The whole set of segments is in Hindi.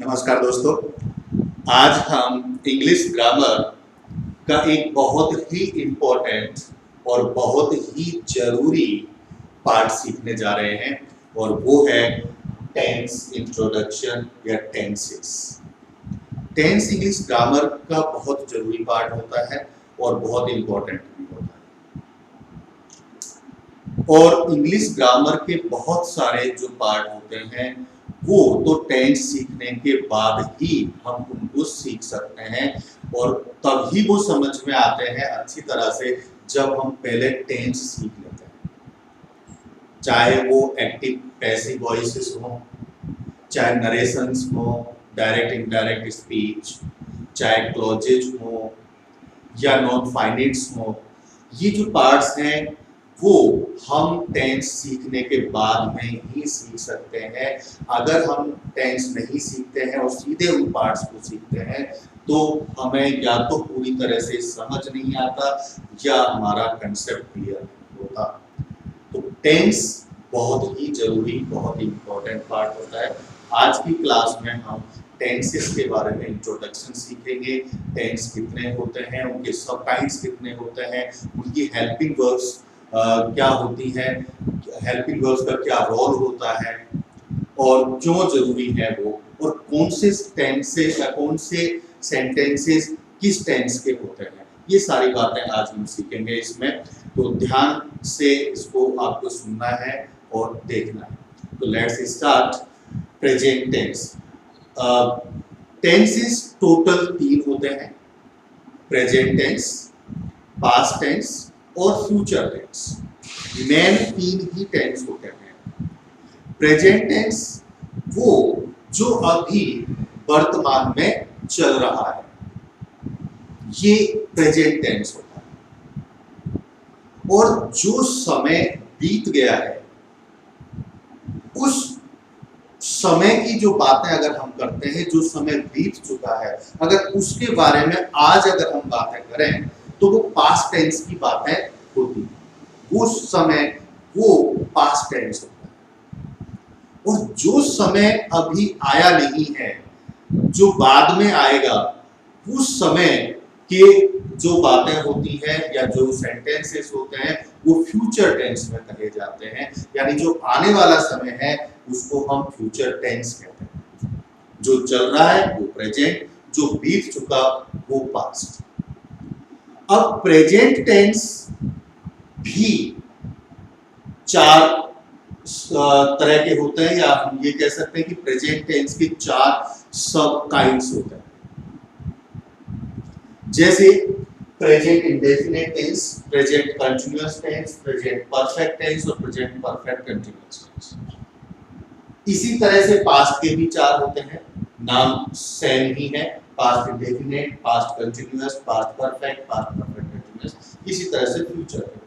नमस्कार दोस्तों, आज हम इंग्लिश ग्रामर का एक बहुत ही इम्पोर्टेंट और बहुत ही जरूरी पार्ट सीखने जा रहे हैं और वो है टेंस इंट्रोडक्शन या टेंसेस। टेंस इंग्लिश ग्रामर का बहुत जरूरी पार्ट होता है और बहुत इम्पोर्टेंट भी होता है। और इंग्लिश ग्रामर के बहुत सारे जो पार्ट होते हैं वो तो टेंस सीखने के बाद ही हम उनको सीख सकते हैं और तभी वो समझ में आते हैं अच्छी तरह से जब हम पहले टेंस सीख लेते हैं। चाहे वो एक्टिव पैसिव वॉइसेस हो, चाहे नरेशंस हो, डायरेक्ट इनडायरेक्ट स्पीच, चाहे क्लॉजेज हो या नॉन फाइनाइट्स हो, ये जो पार्ट्स हैं वो हम टेंस सीखने के बाद में ही सीख सकते हैं। अगर हम टेंस नहीं सीखते हैं और सीधे उन पार्ट्स को सीखते हैं तो हमें या तो पूरी तरह से समझ नहीं आता या हमारा कंसेप्ट क्लियर नहीं होता। तो टेंस बहुत ही जरूरी, बहुत ही इंपॉर्टेंट पार्ट होता है। आज की क्लास में हम टेंसेस के बारे में इंट्रोडक्शन सीखेंगे। टेंस कितने होते हैं, उनके सब काइंड्स कितने होते हैं, उनकी हेल्पिंग वर्ब्स क्या होती है, हेल्पिंग वर्ब्स का क्या रोल होता है और क्यों जरूरी है वो, और कौन से टेंसेस या कौन से सेंटेंसेस किस टेंस के होते हैं, ये सारी बातें आज हम सीखेंगे इसमें। तो ध्यान से इसको आपको सुनना है और देखना है। तो let's start. Present tense. Tenses total 3 होते हैं: प्रेजेंट टेंस, पास्ट टेंस और फ्यूचर टेंस। मेन 3 ही टेंस होते हैं। प्रेजेंट टेंस वो जो अभी वर्तमान में चल रहा है, ये प्रेजेंट टेंस होता है। और जो समय बीत गया है उस समय की जो बातें अगर हम करते हैं, जो समय बीत चुका है, अगर उसके बारे में आज अगर हम बातें करें तो वो पास्ट टेंस की बातें होती है। उस समय वो पास्ट टेंस होता है। और जो समय अभी आया नहीं है, जो बाद में आएगा, उस समय के जो बातें होती हैं या जो सेंटेंसेस होते हैं वो फ्यूचर टेंस में कहे जाते हैं। यानी जो आने वाला समय है उसको हम फ्यूचर टेंस कहते हैं। जो चल रहा है वो प्रेजेंट, जो बीत चुका वो पास्ट। अब प्रेजेंट टेंस भी 4 तरह के होते हैं, या हम ये कह सकते हैं कि प्रेजेंट टेंस के 4 सब काइंड्स होते हैं। जैसे present indefinite tense, present continuous tense, present perfect tense और प्रेजेंट परफेक्ट कंटीन्यूअस टेंस। इसी तरह से पास्ट के भी 4 होते हैं, नाम सेम ही है: past indefinite, past continuous, past perfect, past perfect continuous. इसी तरह से फ्यूचर के।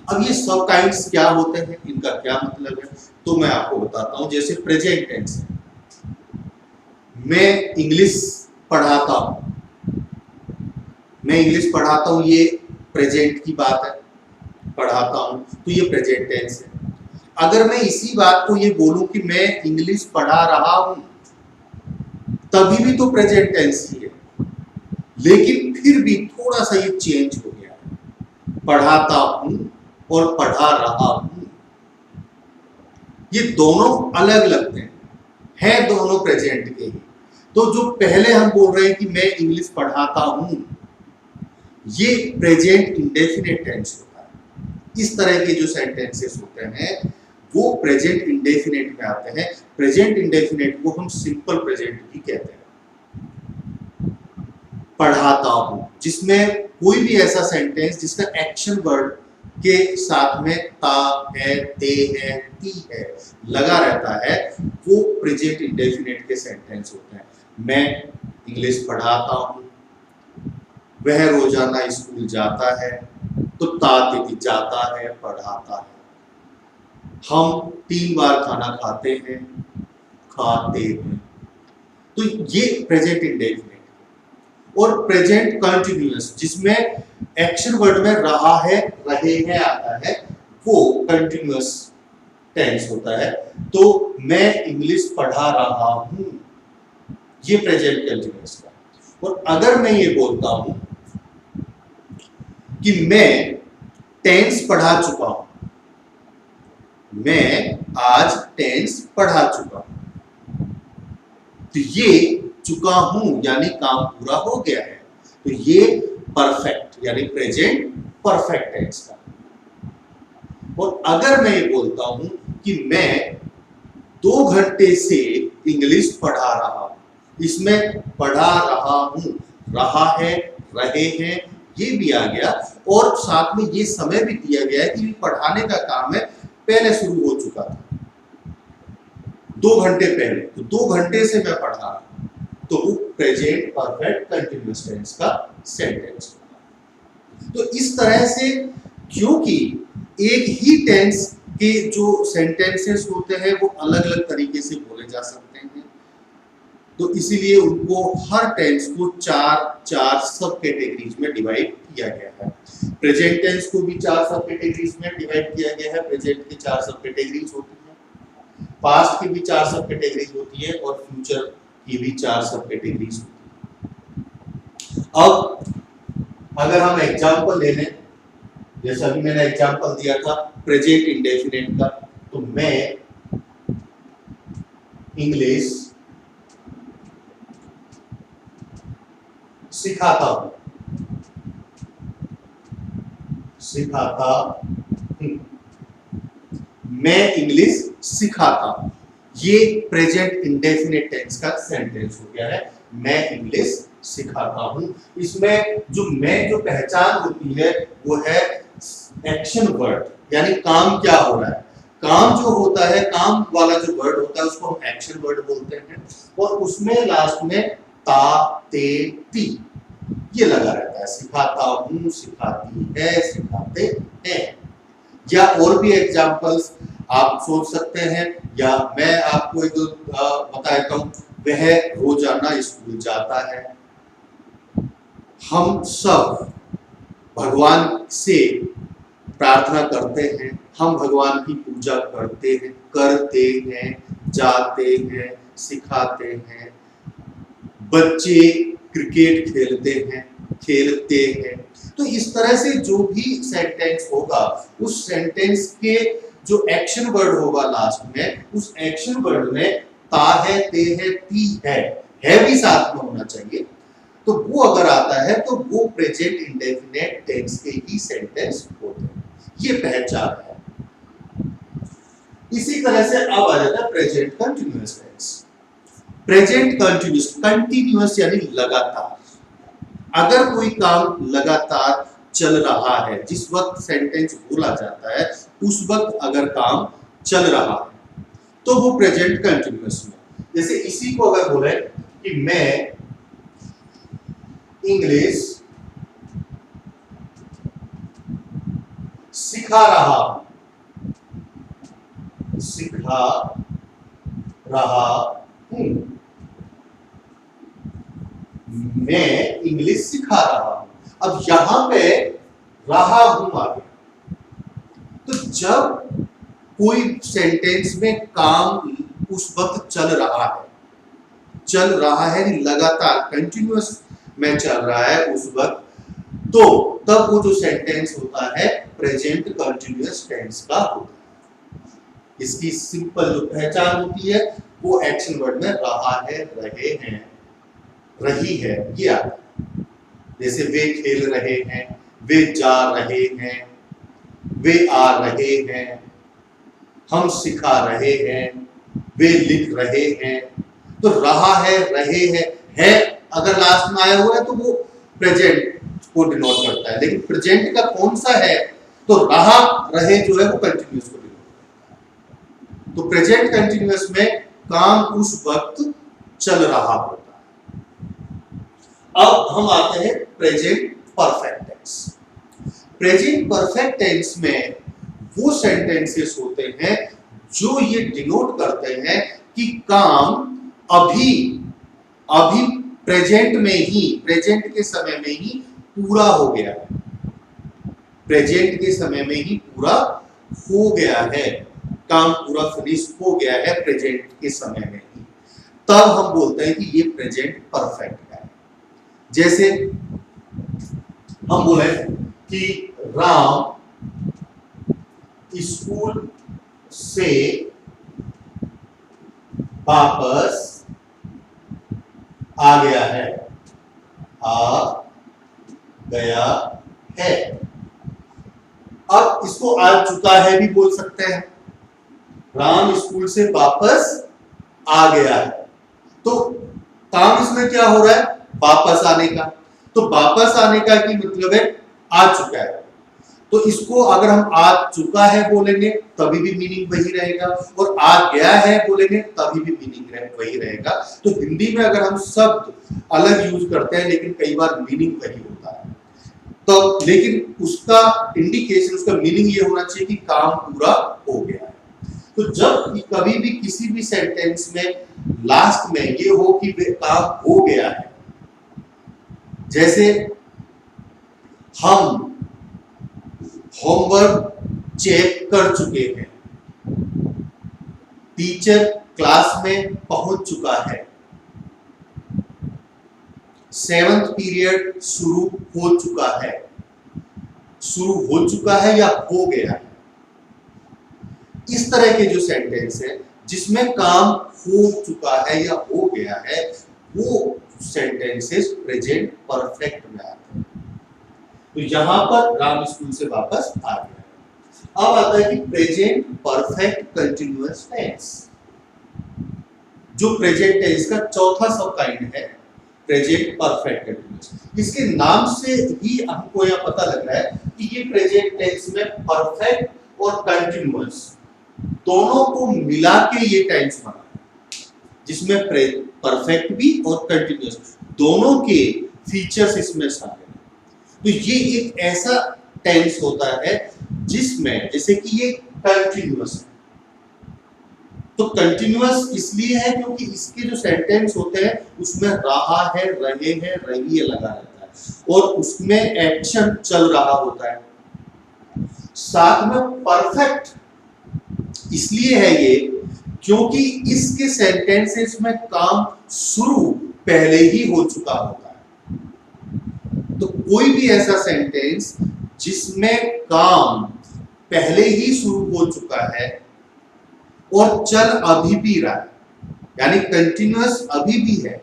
अब ये सब काइंड्स क्या होते हैं, इनका क्या मतलब है, तो मैं आपको बताता हूं। जैसे प्रेजेंट टेंस है, मैं इंग्लिश पढ़ाता हूं, मैं इंग्लिश पढ़ाता हूं, ये प्रेजेंट की बात है। पढ़ाता हूं तो ये प्रेजेंट टेंस है। अगर मैं इसी बात को ये बोलूं कि मैं इंग्लिश पढ़ा रहा हूं, तभी भी तो प्रेजेंट टेंस ही है, लेकिन फिर भी थोड़ा सा ये चेंज हो गया है। पढ़ाता हूं और पढ़ा रहा हूं, ये दोनों अलग लगते हैं दोनों प्रेजेंट के ही। तो जो पहले हम बोल रहे हैं कि मैं इंग्लिश पढ़ाता हूं, ये प्रेजेंट इंडेफिनिट टेंस होता है। इस तरह के जो सेंटेंसेस होते हैं वो प्रेजेंट इंडेफिनिट में आते हैं। प्रेजेंट इंडेफिनिट को हम सिंपल प्रेजेंट भी कहते हैं। पढ़ाता हूं, जिसमें कोई भी ऐसा सेंटेंस जिसका एक्शन वर्ड के साथ में ता है, ते है, ती है लगा रहता है, वो प्रेजेंट इंडेफिनिट के सेंटेंस होते हैं। मैं इंग्लिश पढ़ाता हूं, वह रोजाना स्कूल जाता है, तो ता ते जाता है, पढ़ाता है। हम 3 बार खाना खाते हैं, खाते हैं। तो ये प्रेजेंट इंडेफिनिट। और प्रेजेंट कंटीन्यूअस, जिसमें एक्शन वर्ड में रहा है, रहे हैं आता है, वो कंटीन्यूअस टेंस होता है। तो मैं इंग्लिश पढ़ा रहा हूं, ये प्रेजेंट कंटिन्यूअस का। और अगर मैं ये बोलता हूं कि मैं टेंस पढ़ा चुका हूं, मैं आज टेंस पढ़ा चुका हूं, तो ये चुका हूं यानी काम पूरा हो गया है, तो ये परफेक्ट यानी प्रेजेंट परफेक्ट टेंस का। और अगर मैं ये बोलता हूं कि मैं 2 घंटे से इंग्लिश पढ़ा रहा हूं, इसमें पढ़ा रहा हूं, रहा है, रहे हैं, ये भी आ गया और साथ में ये समय भी दिया गया है कि पढ़ाने का काम है पहले शुरू हो चुका था 2 घंटे पहले, तो 2 घंटे से मैं पढ़ा रहा हूं, तो वो प्रेजेंट परफेक्ट कंटिन्यूअस टेंस का सेंटेंस। तो इस तरह से क्योंकि एक ही टेंस के जो सेंटेंसेस होते हैं वो अलग अलग तरीके से बोले जा सकते हैं, तो इसीलिए उनको हर टेंस को 4 सब कैटेगरीज में डिवाइड किया गया है। प्रेजेंट टेंस को भी 4 सब कैटेगरीज में डिवाइड किया गया है। प्रेजेंट की 4 सब कैटेगरीज होती हैं, पास्ट की भी 4 सब कैटेगरीज होती है और फ्यूचर की भी 4 सब कैटेगरीज होती है। अब अगर हम एग्जांपल ले लें, जैसा अभी मैंने एग्जांपल दिया था प्रेजेंट इंडेफिनिट का, तो मैं इंग्लिश सिखाता हूं, मैं इंग्लिश सिखाता हूं, ये प्रेजेंट इंडेफिनिट टेंस का सेंटेंस हो गया है, मैं इंग्लिश सिखाता हूं। इसमें जो पहचान होती है वो है एक्शन वर्ड, यानी काम क्या हो रहा है। काम जो होता है, काम वाला जो वर्ड होता है उसको हम एक्शन वर्ड बोलते हैं, और उसमें लास्ट में ता, ते, ती ये लगा रहता है। सिखाता हूं, सिखाती है, सिखाते हैं। या और भी एग्जांपल्स आप सोच सकते हैं, या मैं आपको एक बता देता हूं, वह रोजाना स्कूल जाता है। हम सब भगवान से प्रार्थना करते हैं, हम भगवान की पूजा करते हैं, जाते हैं, सिखाते हैं। बच्चे क्रिकेट खेलते हैं। तो इस तरह से जो भी सेंटेंस होगा, उस सेंटेंस के जो एक्शन वर्ड होगा लास्ट में, उस एक्शन वर्ड में ता है, ते है, ती है भी साथ में होना चाहिए। तो वो अगर आता है तो वो प्रेजेंट इंडेफिनिट टेंस के ही सेंटेंस होते हैं। ये पहचान है। इसी तरह से अब आ जाता है present continuous tense. Present continuous यानी लगातार। अगर कोई काम लगातार चल रहा है, जिस वक्त सेंटेंस बोला जाता है उस वक्त अगर काम चल रहा है तो वो प्रेजेंट कंटिन्यूअस में। जैसे इसी को अगर बोले कि मैं इंग्लिश सिखा रहा हूं, मैं इंग्लिश सिखा रहा हूं। अब यहां पे रहा हूं आ गया, तो जब कोई सेंटेंस में काम उस वक्त चल रहा है लगातार कंटिन्यूअस में चल रहा है उस वक्त, तो तब वो जो सेंटेंस होता है प्रेजेंट कंटिन्यूअस टेंस का होता है। इसकी सिंपल जो पहचान होती है वो एक्शन वर्ड में रहा है, रहे हैं, रही है ये आता है। जैसे वे खेल रहे हैं, वे जा रहे हैं, वे आ रहे हैं, हम सिखा रहे हैं, वे लिख रहे हैं। तो रहा है, रहे हैं, है अगर लास्ट में आया हुआ है तो वो प्रेजेंट को डिनोट करता है, लेकिन प्रेजेंट का कौन सा है तो रहा, रहे जो है वो कंटिन्यूअस को डिनोट करता है। तो प्रेजेंट कंटिन्यूअस में काम उस वक्त चल रहा होता है। अब हम आते हैं present perfect tense. Present perfect tense में वो सेंटेंसेस होते हैं जो ये डिनोट करते हैं कि काम अभी प्रेजेंट में ही, प्रेजेंट के समय में ही पूरा हो गया है, प्रेजेंट के समय में ही पूरा हो गया है, काम पूरा फिनिश हो गया है प्रेजेंट के समय में ही। तब हम बोलते हैं कि ये प्रेजेंट परफेक्ट है। जैसे हम बोले कि राम स्कूल से वापस आ गया है, आ गया है। अब इसको आ चुका है भी बोल सकते हैं। राम स्कूल से वापस आ गया है, तो काम इसमें क्या हो रहा है, वापस आने का। तो वापस आने का की मतलब है आ चुका है। तो इसको अगर हम आ चुका है बोलेंगे तभी भी मीनिंग वही रहेगा, और आ गया है बोलेंगे तभी भी मीनिंग वही रहेगा। तो हिंदी में अगर हम शब्द अलग यूज करते हैं लेकिन कई बार मीनिंग वही होता है, तो लेकिन उसका इंडिकेशन, उसका मीनिंग ये होना चाहिए कि काम पूरा हो गया है। तो जब कभी भी किसी भी सेंटेंस में लास्ट में ये हो कि काम हो गया है, जैसे हम होमवर्क चेक कर चुके हैं, टीचर क्लास में पहुंच चुका है, 7th पीरियड शुरू हो चुका है, शुरू हो चुका है या हो गया है। इस तरह के जो सेंटेंस है जिसमें काम हो चुका है या हो गया है, वो सेंटेंसेस प्रेजेंट परफेक्ट में आते हैं। तो यहां पर राम स्कूल से वापस आ गया है। अब आता है कि प्रेजेंट परफेक्ट कंटिन्यूअस टेंस। जो प्रेजेंट टेंस का चौथा सब काइंड है प्रेजेंट परफेक्ट कंटिन्यूअस। इसके नाम से ही हमको यह पता लग रहा है कि ये प्रेजेंट टेंस में परफेक्ट और कंटिन्यूअस दोनों को मिला के ये टेंस बना है, जिसमें परफेक्ट भी और कंटिन्यूअस दोनों के फीचर्स इसमें शामिल हैं। तो ये एक ऐसा टेंस होता है जिसमें, जैसे कि ये कंटिन्यूअस है, तो कंटिन्यूअस इसलिए है क्योंकि इसके जो सेंटेंस होते हैं उसमें रहा है, रहे हैं, रही है लगा रहता है और उसमें एक्शन चल रहा होता है। साथ में परफेक्ट इसलिए है ये क्योंकि इसके सेंटेंसेस में काम शुरू पहले ही हो चुका होता है। तो कोई भी ऐसा सेंटेंस जिसमें काम पहले ही शुरू हो चुका है और चल अभी भी रहा है, यानी कंटिन्यूअस अभी भी है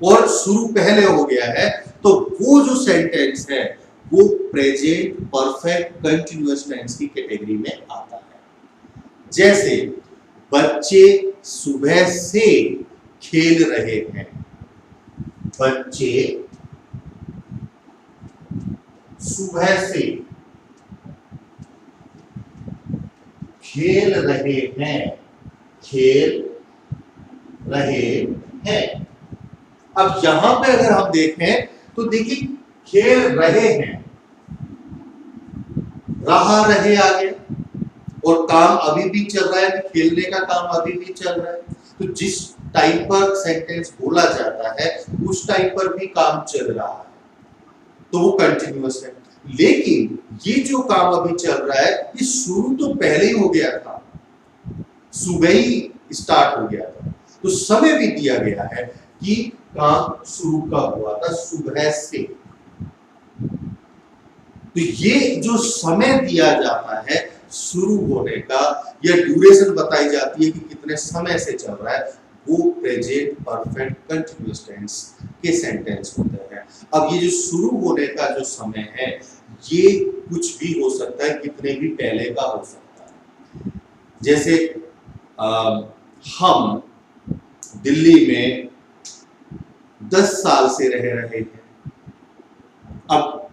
और शुरू पहले हो गया है, तो वो जो सेंटेंस है वो प्रेजेंट परफेक्ट कंटिन्यूअस टेंस की कैटेगरी में आता है। जैसे बच्चे सुबह से खेल रहे हैं, बच्चे सुबह से खेल रहे हैं, खेल रहे हैं। अब यहां पे अगर हम देखें तो देखिए खेल रहे हैं, रहा रहे आगे और काम अभी भी चल रहा है, तो खेलने का काम अभी भी चल रहा है। तो जिस टाइम पर सेंटेंस बोला जाता है उस टाइम पर भी काम चल रहा है, तो वो कंटिन्यूअस है। लेकिन ये जो काम अभी चल रहा है ये शुरू तो पहले ही हो गया था, सुबह ही स्टार्ट हो गया था, तो समय भी दिया गया है कि काम शुरू कब हुआ था, सुबह से। तो ये जो समय दिया जाता है शुरू होने का, या ड्यूरेशन बताई जाती है कि कितने समय से चल रहा है, वो प्रेजेंट परफेक्ट कंटिन्यूअस टेंस के सेंटेंस होते हैं। अब ये जो शुरू होने का जो समय है ये कुछ भी हो सकता है, कितने भी पहले का हो सकता है। जैसे हम दिल्ली में 10 साल से रह रहे हैं। अब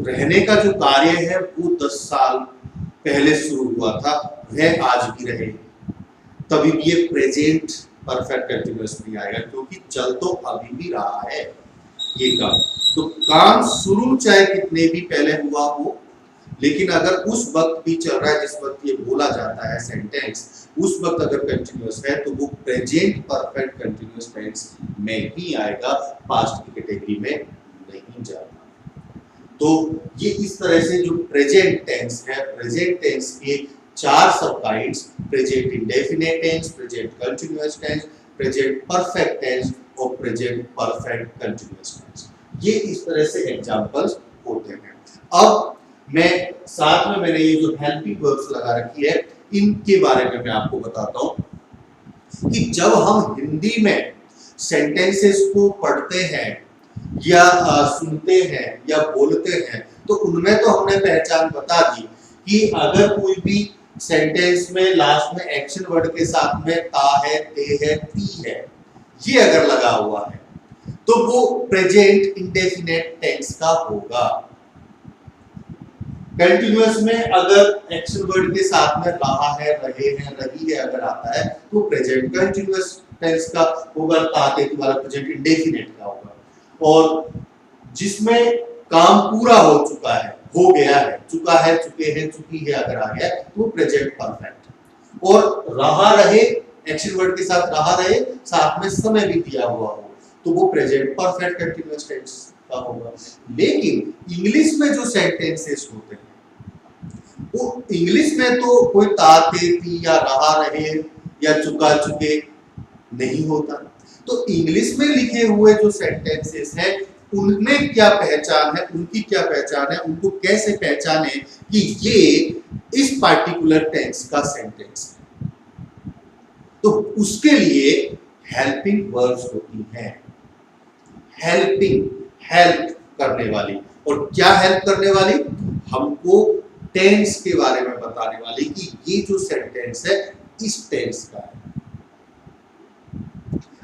रहने का जो कार्य है वो 10 साल पहले शुरू हुआ था, वह आज भी रहे, तभी भी ये प्रेजेंट परफेक्ट कंटिन्यूअस नहीं आएगा क्योंकि चल तो अभी भी रहा है ये काम। तो काम शुरू चाहे कितने भी पहले हुआ हो, लेकिन अगर उस वक्त भी चल रहा है जिस वक्त ये बोला जाता है सेंटेंस, उस वक्त अगर कंटिन्यूअस है तो वो प्रेजेंट परफेक्ट कंटिन्यूअस टेंस में ही आएगा, पास्ट की कैटेगरी में नहीं जाएगा। तो ये इस तरह से जो प्रेजेंट टेंस है, प्रेजेंट टेंस के 4 सब kinds, present indefinite tense, present continuous tense, present perfect tense और प्रेजेंट परफेक्ट कंटीन्यूअस टेंस। ये इस तरह से एग्जांपल्स होते हैं। अब मैं साथ में मैंने ये जो हेल्पिंग वर्ब्स लगा रखी है इनके बारे में मैं आपको बताता हूं कि जब हम हिंदी में सेंटेंसेस को पढ़ते हैं या सुनते हैं या बोलते हैं तो उनमें तो हमने पहचान बता दी कि अगर कोई भी सेंटेंस में लास्ट में एक्शन वर्ड के साथ में ता है, ते है, ती है, ये अगर लगा हुआ है तो वो प्रेजेंट इंडेफिनेट टेंस का होगा। कंटीन्यूअस में अगर एक्शन वर्ड के साथ में रहा है, रहे हैं, रही है अगर आता है तो प्रेजेंट कंटीन्यूअस टेंस का होगा, ताते वाला प्रेजेंट इंडेफिनेट का होगा। और जिसमें काम पूरा हो चुका है, हो गया है, चुका है, चुके हैं, चुकी है अगर आ गया तो प्रेजेंट परफेक्ट। और रहा रहे एक्शन वर्ड के साथ रहा रहे, साथ में समय भी दिया हुआ हो तो वो प्रेजेंट परफेक्ट कंटीन्यूअस टेंस का होगा। लेकिन इंग्लिश में जो सेंटेंसेस होते हैं वो इंग्लिश में तो कोई ता, ते, ती या रहा रहे या चुका, चुके नहीं होता। तो इंग्लिश में लिखे हुए जो सेंटेंसेस हैं उनमें क्या पहचान है, उनकी क्या पहचान है, उनको कैसे पहचाने कि ये इस पार्टिकुलर टेंस का सेंटेंस है, तो उसके लिए हेल्पिंग वर्ब्स होती हैं। हेल्पिंग, हेल्प करने वाली। और क्या हेल्प करने वाली? हमको टेंस के बारे में बताने वाली कि ये जो सेंटेंस है इस टेंस का है।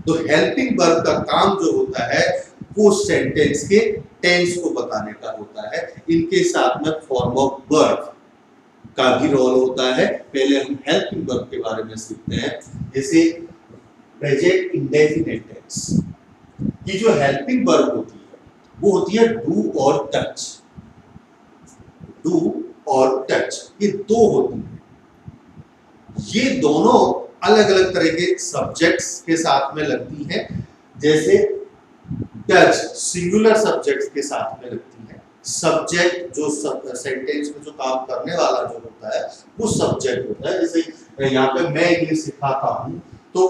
तो हेल्पिंग वर्ब का काम जो होता है वो सेंटेंस के टेंस को बताने का होता है। इनके साथ में फॉर्म ऑफ वर्ब का भी रोल होता है। पहले हम हेल्पिंग वर्ब के बारे में सीखते हैं। जैसे प्रेजेंट इंडेफिनिट टेंस, ये जो हेल्पिंग वर्ब होती है वो होती है डू और टच। डू और टच ये दो होती हैं। ये दोनों अलग अलग तरह के सब्जेक्ट्स के साथ में लगती हैं। जैसे टच सिंगुलर सब्जेक्ट्स के साथ में लगती है। सब्जेक्ट जो सेंटेंस में जो काम करने वाला जो होता है वो सब्जेक्ट होता है। जैसे यहाँ पे मैं इंग्लिश सिखाता हूँ तो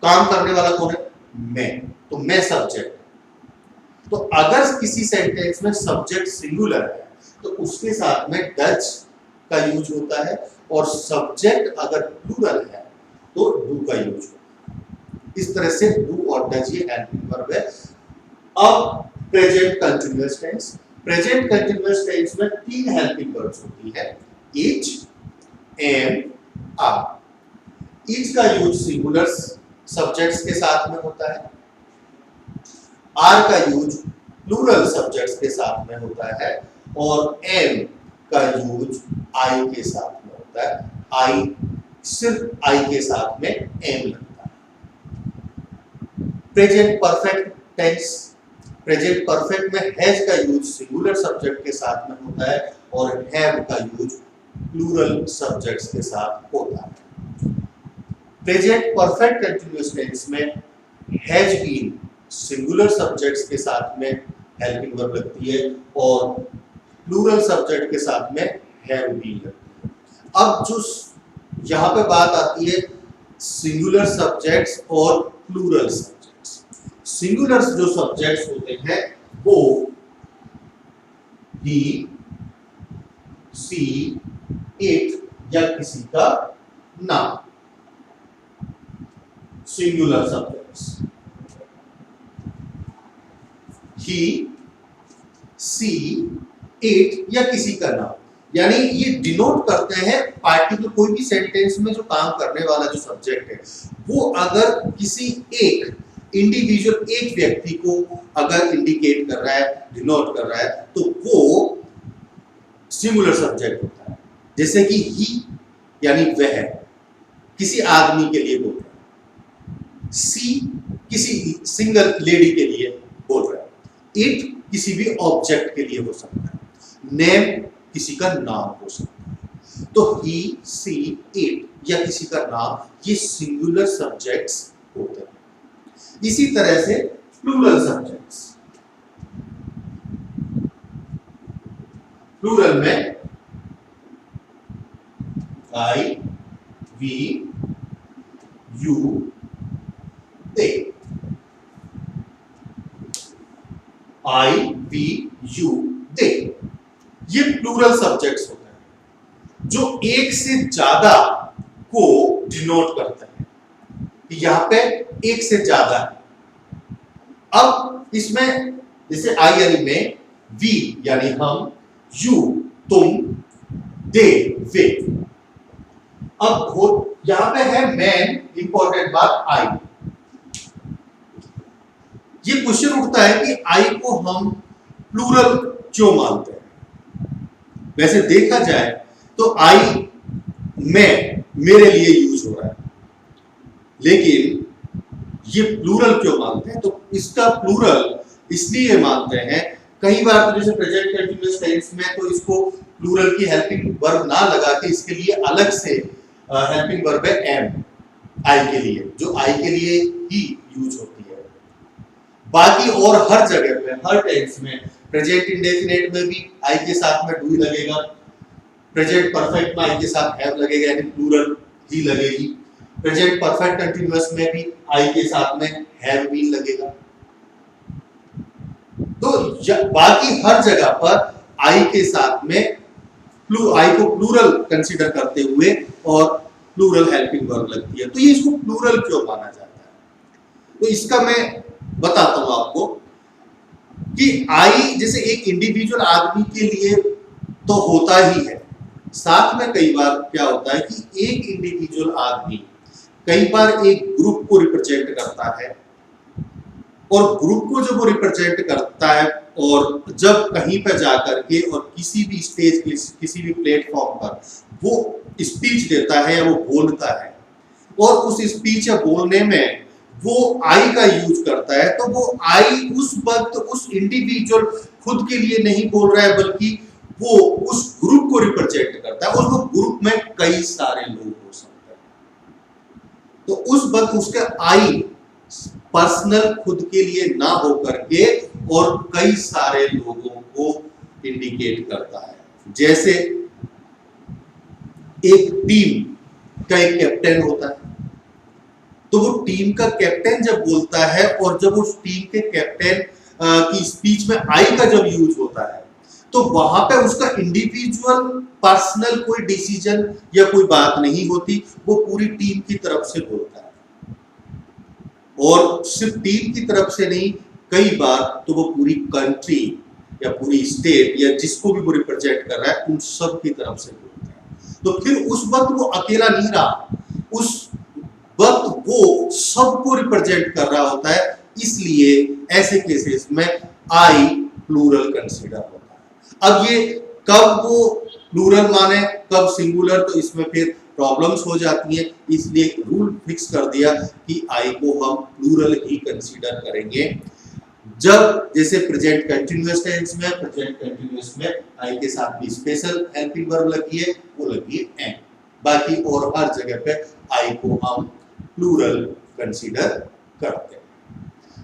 काम करने वाला कौन है? मैं। तो मैं सब्जेक्ट। तो अगर किसी सेंटेंस में सब्जेक्ट सिंगुलर है तो उसके साथ में डच का यूज होता है, और सब्जेक्ट अगर प्लूरल है तो डू का यूज होता है। इस तरह से डू और डच ये हेल्पिंग वर्ब है। अब present continuous tense. Present continuous tense में तीन हेल्पिंग वर्ब्स होती है, ईच, एम, आर। ईच का यूज सिंगुलर सब्जेक्ट्स के साथ में होता है। आर का यूज प्लूरल सब्जेक्ट्स के साथ में होता है, और एम का यूज आई के साथ में होता है। आई, सिर्फ आई के साथ में एम लगता है। Present perfect tense. Present perfect में हैज का यूज सिंगुलर सब्जेक्ट के साथ में होता है, और हैव का यूज प्लूरल सब्जेक्ट्स के साथ होता है। प्रेजेंट परफेक्ट कंटीन्यूअस टेंस में हैज बीन सिंगुलर सब्जेक्ट्स के साथ में हेल्पिंग वर्ब लगती है, और प्लूरल सब्जेक्ट के साथ में हैव बीन लगती है। अब जो यहाँ पे बात आती है सिंगुलर सब्जेक्ट्स और प्लूरल सब्जेक्ट्स। सिंगुलर जो सब्जेक्ट्स होते हैं वो ही, सी, इट या किसी का नाम। Singular subjects he, she, it या किसी का नाम, यानी ये डिनोट करते हैं पार्टिकुलर कोई भी सेंटेंस में जो काम करने वाला जो सब्जेक्ट है वो अगर किसी एक इंडिविजुअल एक व्यक्ति को अगर इंडिकेट कर रहा है, डिनोट कर रहा है, तो वो सिंगुलर सब्जेक्ट होता है। जैसे कि ही यानी वह किसी आदमी के लिए बोल रहा है, सी किसी सिंगल लेडी के लिए बोल रहा है, इट किसी भी ऑब्जेक्ट के लिए हो सकता है, नेम किसी का नाम हो सकता है। तो ही, सी, इट या किसी का नाम ये सिंगुलर सब्जेक्ट्स होते हैं। इसी तरह से प्लूरल सब्जेक्ट्स। प्लूरल में I, we, you, they, I we you they, ये प्लूरल सब्जेक्ट्स होते हैं जो एक से ज्यादा को डिनोट करते हैं। यहां पे एक से ज्यादा है। अब इसमें जैसे आई यानी मैं, वी यानी हम, यू तुम, दे वे। अब यहां पे है मैन, इंपॉर्टेंट बात आई। ये क्वेश्चन उठता है कि आई को हम प्लूरल क्यों मानते हैं। वैसे देखा जाए तो आई मैं मेरे लिए यूज हो रहा है, लेकिन ये प्लूरल क्यों मानते हैं? तो इसका प्लूरल इसलिए मानते हैं, कई बार तो जैसे प्रेजेंट कंटीन्यूअस टेंस में तो इसको प्लूरल की हेल्पिंग वर्ब ना लगा के इसके लिए अलग से हेल्पिंग वर्ब है एम, आई के लिए, जो आई के लिए ही यूज होती है। बाकी और हर जगह पे, हर टेंस में, प्रेजेंट इंडेफिनिट में भी आई के साथ में डू लगेगा, प्रेजेंट परफेक्ट में आई के साथ हैव लगेगा, यानी प्लूरल ही लगेगी। प्रेजेंट परफेक्ट कंटीन्यूअस में भी आई के साथ में हैव बीन लगेगा। तो बाकी हर जगह पर आई के साथ में आई को प्लूरल कंसीडर करते हुए और प्लूरल हेल्पिंग वर्ब लगती है। तो ये इसको प्लूरल क्यों माना जाता है? तो इसका मैं बताता हूं आपको कि आई जैसे एक इंडिविजुअल आदमी के लिए तो होता ही है, साथ में कई बार क्या होता है कि एक इंडिविजुअल आदमी कई बार एक ग्रुप को रिप्रेजेंट करता है, और ग्रुप को जब वो रिप्रेजेंट करता है और जब कहीं पर जाकर के और किसी भी स्टेज, किसी भी प्लेटफॉर्म पर वो स्पीच देता है या वो बोलता है, और उस स्पीच या बोलने में वो आई का यूज करता है, तो वो आई उस वक्त उस इंडिविजुअल खुद के लिए नहीं बोल रहा है, बल्कि वो उस ग्रुप को रिप्रेजेंट करता है, और वो ग्रुप में कई सारे लोग हो सकते हैं। तो उस वक्त उसका आई पर्सनल खुद के लिए ना हो करके और कई सारे लोगों को इंडिकेट करता है। जैसे एक टीम का एक कैप्टन होता है, तो वो टीम का कैप्टन जब बोलता है और जब उस टीम के कैप्टन की स्पीच में आई का जब यूज होता है, तो वहां पे उसका इंडिविजुअल पर्सनल कोई डिसीजन या कोई बात नहीं होती, वो पूरी टीम की तरफ से बोलता है। और सिर्फ टीम की तरफ से नहीं, कई बार तो वो पूरी कंट्री या पूरी स्टेट या जिसको भी वो रिप्रेजेंट कर रहा है उन सब की तरफ से बोलता है। तो फिर उस वक्त वो अकेला नहीं रहा, उस वक्त वो सबको रिप्रेजेंट कर रहा होता है, इसलिए ऐसे केसेस में आई प्लूरल कंसीडर होता है। अब ये कब वो प्लूरल माने कब सिंगुलर, तो इसमें फिर प्रॉब्लम्स हो जाती हैं, इसलिए रूल फिक्स कर दिया कि आई को हम प्लूरल ही कंसीडर करेंगे। जब जैसे प्रेजेंट कंटीन्यूअस टेंस में, प्रेजेंट कंटीन्यूअस में आई के साथ भी स्पेशल हेल्पिंग वर्ब लगी है, वो लगी है एम। बाकी और हर जगह पे आई को हम प्लूरल कंसीडर करते हैं।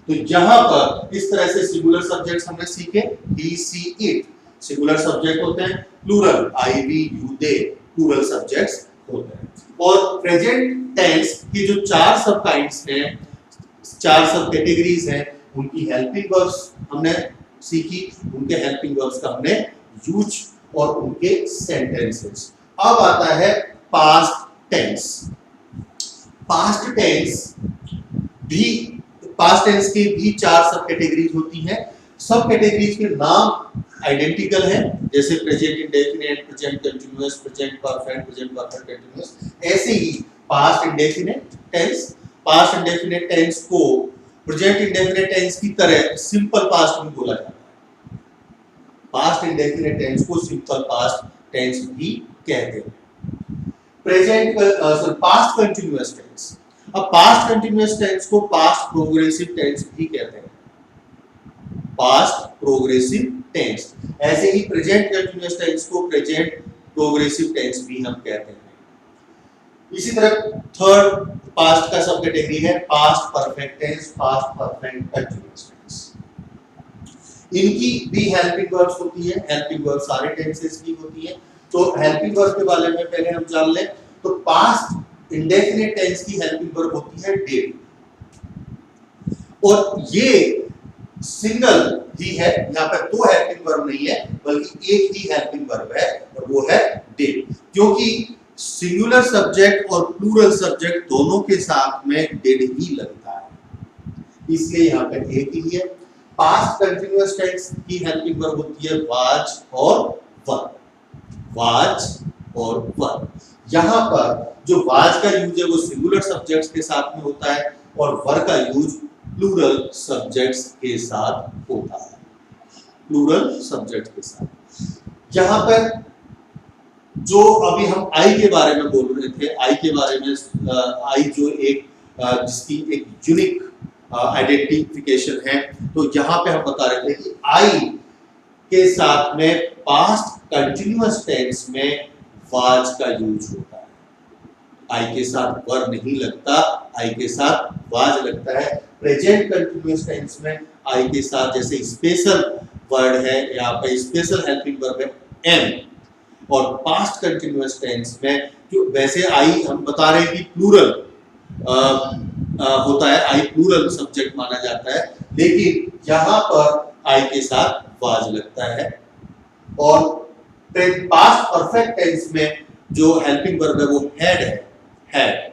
तो यहां पर इस तरह से सिंगुलर सब्जेक्ट्स हमने सीखे, he she it singular subject होते हैं, plural I we you they plural subjects होते हैं। और प्रेजेंट टेंस की जो चार सब काइंड्स हैं, चार सब कैटेगरीज हैं, उनकी हेल्पिंग वर्ब्स हमने सीखी, उनके हेल्पिंग वर्ब्स का हमने यूज और उनके सेंटेंसेस। अब आता है पास्ट टेंस। पास्ट टेंस की भी चार सब कैटेगरीज होती हैं। सब कैटेगरीज के नाम आइडेंटिकल है, जैसे present indefinite, present continuous, present perfect, present perfect continuous. ऐसे ही पास्ट इंडेफिनिट टेंस को प्रेजेंट इंडेफिनिट टेंस की तरह सिंपल पास्ट भी बोला जाता है। पास्ट इंडेफिनिट टेंस को सिंपल पास्ट टेंस भी कहते हैं। पास्ट कंटीन्यूअस टेंस, अब पास्ट कंटीन्यूअस टेंस को पास्ट प्रोग्रेसिव टेंस भी कहते हैं, पास्ट प्रोग्रेसिव टेंस। ऐसे ही प्रेजेंट कंटीन्यूअस टेंस को प्रेजेंट प्रोग्रेसिव टेंस भी हम कहते हैं। इसी तरह थर्ड पास्ट का सब कैटेगरी है past perfect tense, past perfect continuous tense. इनकी भी हेल्पिंग वर्ब्स होती है, हेल्पिंग वर्ब सारे टेंसेस की होती है। तो हेल्पिंग वर्ब के बारे में पहले हम जान लें। तो पास्ट इंडेफिनिट टेंस की हेल्पिंग वर्ब होती है डिड, और ये सिंगल ही है, यहाँ पर दो हेल्पिंग वर्ब नहीं है बल्कि एक ही हेल्पिंग वर्ब है और वो है डिड, क्योंकि सिंगुलर सब्जेक्ट और प्लूरल सब्जेक्ट दोनों के साथ में डिड ही लगता है, इसलिए यहाँ पर एक ही है। पास्ट कंटिन्यूअस टेंस की हेल्पिंग वर्ब होती है वाज और वर, वाज और वर। यहाँ पर जो वाज का यूज है वो सिंगुलर सब्जेक्ट्स के साथ में होता है और वर का यूज प्लूरल सब्जेक्ट्स के साथ होता है, प्लूरल सब्जेक्ट के साथ। यहाँ पर जो अभी हम आई के बारे में बोल रहे थे, आई के बारे में आई जो एक जिसकी एक यूनिक आइडेंटिफिकेशन है, तो यहाँ पे हम बता रहे थे कि आई के साथ में पास्ट कंटिन्यूअस टेंस में वाज का यूज होता है, आई के साथ वर नहीं लगता, आई के साथ वाज लगता है। प्रेजेंट कंटिन्यूअस टेंस में आई के साथ जैसे स्पेशल वर्ड है, यहाँ पे स्पेशल हेल्पिंग वर्ब है एम, और पास्ट कंटिन्यूअस टेंस में जो वैसे आई हम बता रहे हैं कि प्लूरल होता है, आई प्लूरल सब्जेक्ट माना जाता है, लेकिन यहाँ पर आई के साथ वाज लगता है। और पास्ट परफेक्ट टेंस में जो हेल्पिंग वर्ब है वो हैड है, हैड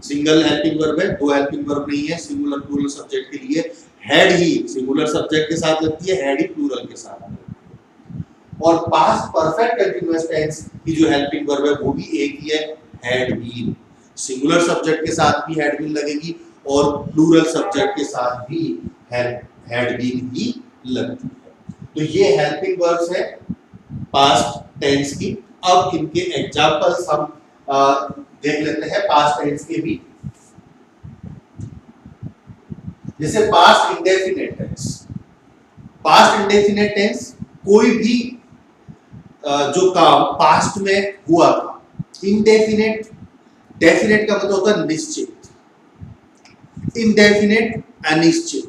सिंगल हेल्पिंग वर्ब है, दो हेल्पिंग वर्ब नहीं है सिंगुलर प्लूरल सब्जेक्ट के लिए, हैड ही सिंगुलर सब्जेक्ट के साथ लगती है, हैड ही प्लूरल के साथ लगती है। और पास्ट परफेक्ट कंटीन्यूअस टेंस की जो हेल्पिंग वर्ब है वो भी एक ही है, हैड बीन, सिंगुलर सब्जेक्ट के साथ भी हैड बीन लगेगी और प्लूरल सब्जेक्ट के साथ भी हैड बीन ही लगती है। तो ये हेल्पिंग वर्ब्स है पास्ट टेंस की। अब इनके एग्जांपल्स हम देख लेते हैं पास्ट टेंस के भी। जैसे past indefinite tense, past indefinite tense कोई भी जो काम पास्ट में हुआ था, इंडेफिनिट, डेफिनेट का मतलब होता है निश्चित, इंडेफिनिट अनिश्चित,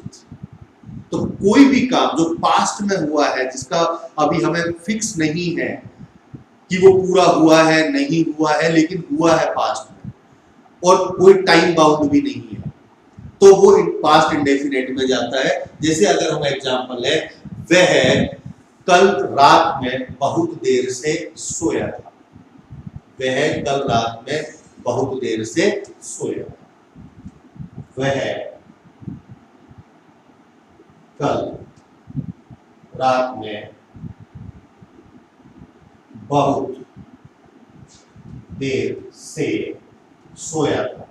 तो कोई भी काम जो पास्ट में हुआ है जिसका अभी हमें फिक्स नहीं है कि वो पूरा हुआ है नहीं हुआ है, लेकिन हुआ है पास्ट में और कोई टाइम बाउंड भी नहीं है, तो वो पास्ट इंडेफिनिट में जाता है। जैसे अगर हम एग्जांपल है, वह कल रात में बहुत देर से सोया था, वह कल रात में बहुत देर से सोया था, वह कल रात में बहुत देर से सोया था,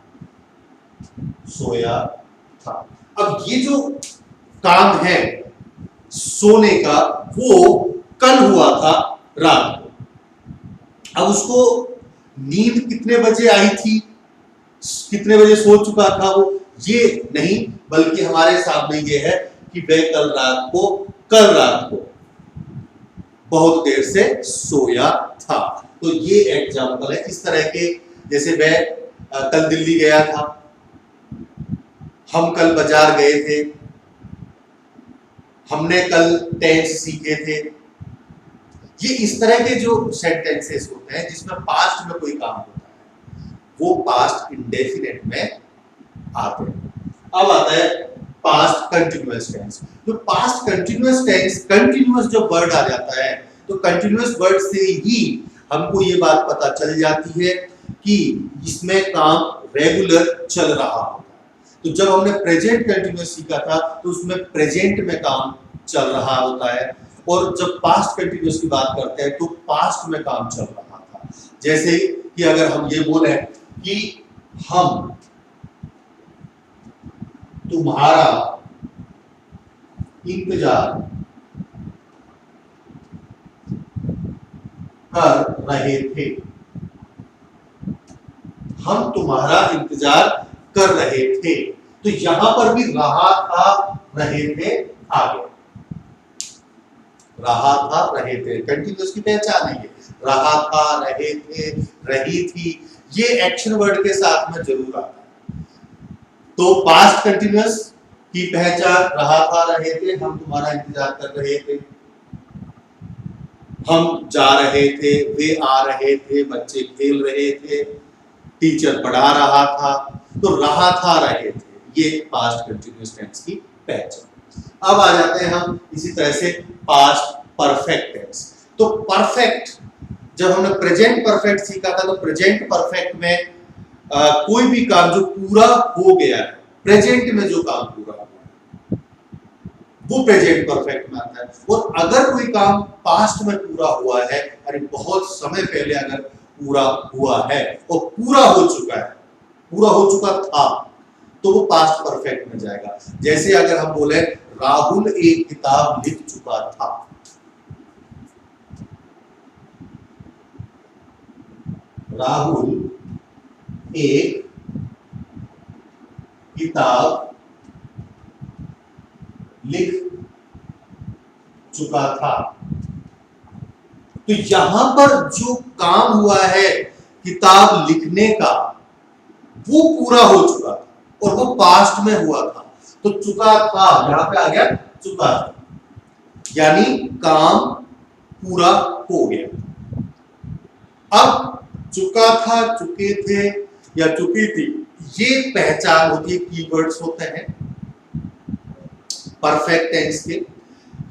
सोया था। अब ये जो काम है सोने का वो कल हुआ था रात को, अब उसको नींद कितने बजे आई थी, कितने बजे सो चुका था वो, ये नहीं, बल्कि हमारे सामने ये है कि वह कल रात को बहुत देर से सोया था। तो ये एग्जाम्पल है इस तरह के। जैसे वह कल दिल्ली गया था, हम कल बाजार गए थे, हमने कल टेंस सीखे थे। ये इस तरह के जो सेंटेंसेस होते हैं जिसमें पास्ट में कोई काम होता है वो पास्ट इंडेफिनिट में आते हैं। अब आता है पास्ट कंटिन्यूअस टेंस। तो पास्ट कंटिन्यूअस टेंस, कंटिन्यूअस जब वर्ड आ जाता है तो कंटिन्यूअस वर्ड से ही हमको ये बात पता चल जाती है कि इसमें काम रेगुलर चल रहा होता है। तो जब हमने प्रेजेंट कंटिन्यूअस सीखा था तो उसमें प्रेजेंट में काम चल रहा होता है, और जब पास्ट कंटिन्यूअस की बात करते हैं तो पास्ट में काम चल रहा था। जैसे कि अगर हम ये बोले कि हम तुम्हारा इंतजार कर रहे थे, हम तुम्हारा इंतजार कर रहे थे, तो यहां पर भी रहा था रहे थे आ गया, रहा था रहे थे, कंटिन्यूअस की पहचान है ये, रहा था रहे थे रही थी, ये एक्शन वर्ड के साथ में जरूर आता है। तो पास्ट कंटिन्यूअस की पहचान रहा था रहे थे, हम तुम्हारा इंतजार कर रहे थे, हम जा रहे थे, वे आ रहे थे, बच्चे खेल रहे थे, टीचर पढ़ा रहा था। तो रहा था रहे थे ये पास्ट कंटिन्यूअस टेंस की पहचान। अब आ जाते हैं हम इसी तरह से पास्ट परफेक्ट टेंस। तो परफेक्ट, जब हमने प्रेजेंट परफेक्ट सीखा था, तो प्रेजेंट परफेक्ट में कोई भी काम जो पूरा हो गया है, प्रेजेंट में जो काम पूरा हुआ है, वो प्रेजेंट परफेक्ट में आता है। और अगर कोई काम पास्ट में पूरा हुआ है, अरे बहुत समय पहले अगर पूरा हुआ है और पूरा हो चुका है, पूरा हो चुका था, तो वो पास्ट परफेक्ट में जाएगा। जैसे अगर हम बोले राहुल एक किताब लिख चुका था, राहुल एक किताब लिख चुका था, तो यहां पर जो काम हुआ है किताब लिखने का, वो पूरा हो चुका था और वो पास्ट में हुआ था। तो चुका था यहां पे आ गया चुका था, यानी काम पूरा हो गया। अब चुका था, चुके थे या चुकी थी, ये पहचान होती है, कीवर्ड्स होते हैं परफेक्ट टेंस के।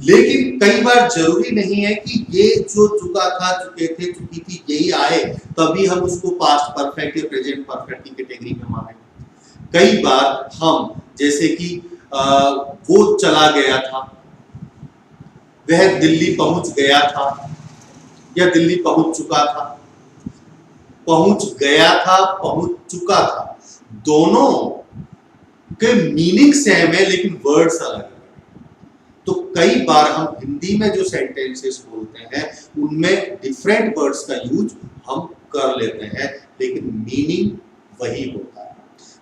लेकिन कई बार जरूरी नहीं है कि ये जो चुका था, चुके थे, चुकी थी, यही आए तभी हम उसको पास्ट परफेक्ट या प्रेजेंट परफेक्ट की कैटेगरी में माने। कई बार हम, जैसे कि वो चला गया था, वह दिल्ली पहुंच गया था, या दिल्ली पहुंच चुका था, पहुंच गया था, पहुंच चुका था, दोनों के मीनिंग सेम है लेकिन वर्ड्स अलग है। तो कई बार हम हिंदी में जो सेंटेंसेस बोलते हैं उनमें डिफरेंट वर्ड्स का यूज हम कर लेते हैं, लेकिन मीनिंग वही होता है।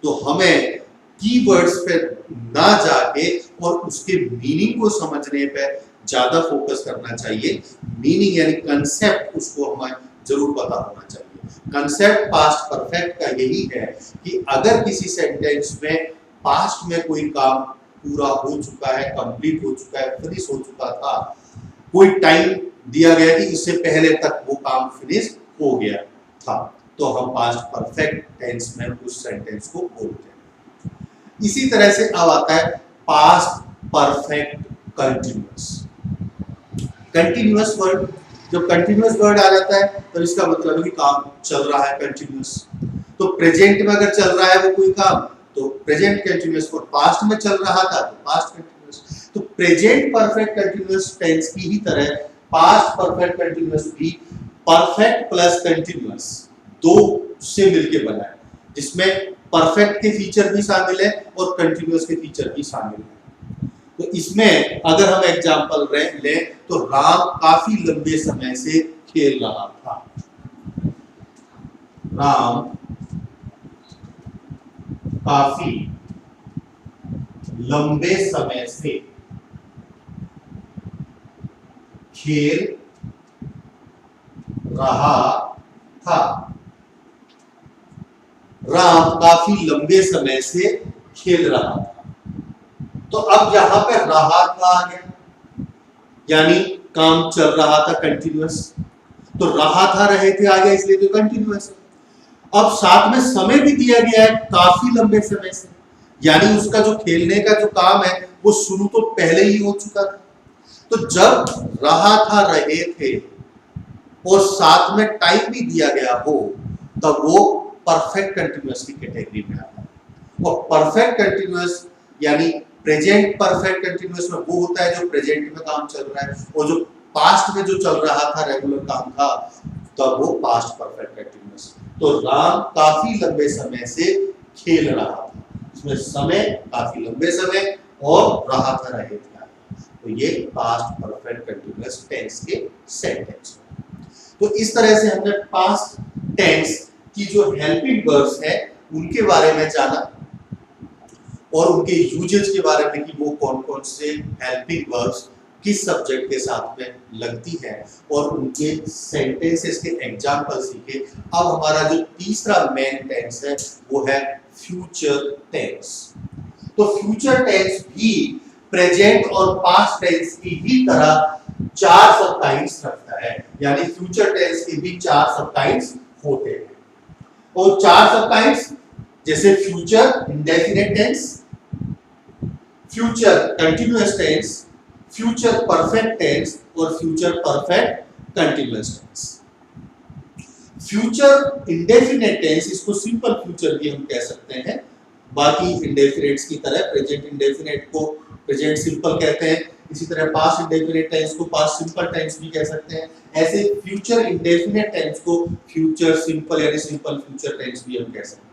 तो हमें कीवर्ड्स पे ना जाके और उसके मीनिंग को समझने पे ज्यादा फोकस करना चाहिए। मीनिंग यानी कंसेप्ट, उसको हमें जरूर पता होना चाहिए। कंसेप्ट पास्ट परफेक्ट का यही है कि अगर किसी सेंटेंस में पास्ट में कोई काम पूरा हो चुका है, कंप्लीट हो चुका है, फिनिश हो चुका था, कोई टाइम दिया गया कि इससे पहले तक वो काम फिनिश हो गया था, तो हम पास्ट परफेक्ट टेंस में उस सेंटेंस को बोलते हैं। इसी तरह से अब आता है past perfect continuous. Continuous word, जब कंटिन्यूअस वर्ड आ जाता है तो इसका मतलब है कि काम चल रहा है कंटिन्यूअस। तो प्रेजेंट में अगर चल रहा है वो कोई काम, तो प्रेजेंट कंटिन्यूअस, और पास्ट में चल रहा था तो पास्ट कंटिन्यूअस। तो प्रेजेंट परफेक्ट कंटिन्यूअस टेंस की ही तरह पास्ट परफेक्ट कंटिन्यूअस भी परफेक्ट प्लस कंटिन्यूअस दो से मिलके बना है, जिसमें परफेक्ट के फीचर भी शामिल है और कंटिन्यूअस के फीचर भी शामिल है। तो इसमें अगर हम एग्जांपल लें तो राम काफी लंबे समय से खेल रहा था, राम काफी लंबे समय से खेल रहा था, राम काफी लंबे समय से खेल रहा था। तो अब यहां पे रहा था आ गया, यानी काम चल रहा था कंटिन्यूअस, तो रहा था रहे थे आ गया, इसलिए तो कंटिन्यूअस है। अब साथ में समय भी दिया गया है काफी लंबे समय से, यानी उसका जो खेलने का जो काम है वो शुरू तो पहले ही हो चुका था। तो जब रहा था रहे थे और साथ में टाइम भी दिया गया हो, तब वो परफेक्ट कंटिन्यूअस की कैटेगरी में आता है। और परफेक्ट कंटिन्यूअस यानी प्रेजेंट परफेक्ट कंटिन्यूअस में वो होता है जो प्रेजेंट में काम चल रहा है, और जो पास्ट में जो चल रहा था रेगुलर काम था, तब वो पास्ट परफेक्ट कंटिन्यूअस। तो राम काफी लंबे समय से खेल रहा था, इसमें समय काफी लंबे समय और रहा था रहे थे, तो ये पास्ट परफेक्ट कंटिन्यूअस टेंस के सेंटेंस। तो इस तरह से हमने पास्ट टेंस की जो हेल्पिंग वर्ब्स है उनके बारे में जाना और उनके यूजेज के बारे में कि वो कौन कौन से हेल्पिंग वर्ब्स किस सब्जेक्ट के साथ में लगती है, और उनके सेंटेंसेस के एग्जांपल सीखे। अब हमारा जो तीसरा मेन टेंस है वो है फ्यूचर टेंस। तो फ्यूचर टेंस भी प्रेजेंट और पास्ट टेंस की ही तरह 4 सब काइंड्स रखता है, यानी फ्यूचर टेंस के भी 4 सब काइंड्स होते हैं। और 4 सब काइंड्स जैसे future indefinite tense, future continuous tense, future perfect tense और future perfect continuous tense. Future indefinite tense, इसको सिंपल फ्यूचर भी हम कह सकते हैं, बाकी इंडेफिनेट्स की तरह प्रेजेंट इंडेफिनेट को प्रेजेंट सिंपल कहते हैं, इसी तरह पास्ट इंडेफिनेट टेंस को पास्ट सिंपल टेंस भी कह सकते हैं, ऐसे फ्यूचर इंडेफिनेट टेंस को फ्यूचर सिंपल यानी सिंपल फ्यूचर टेंस भी हम कह सकते हैं।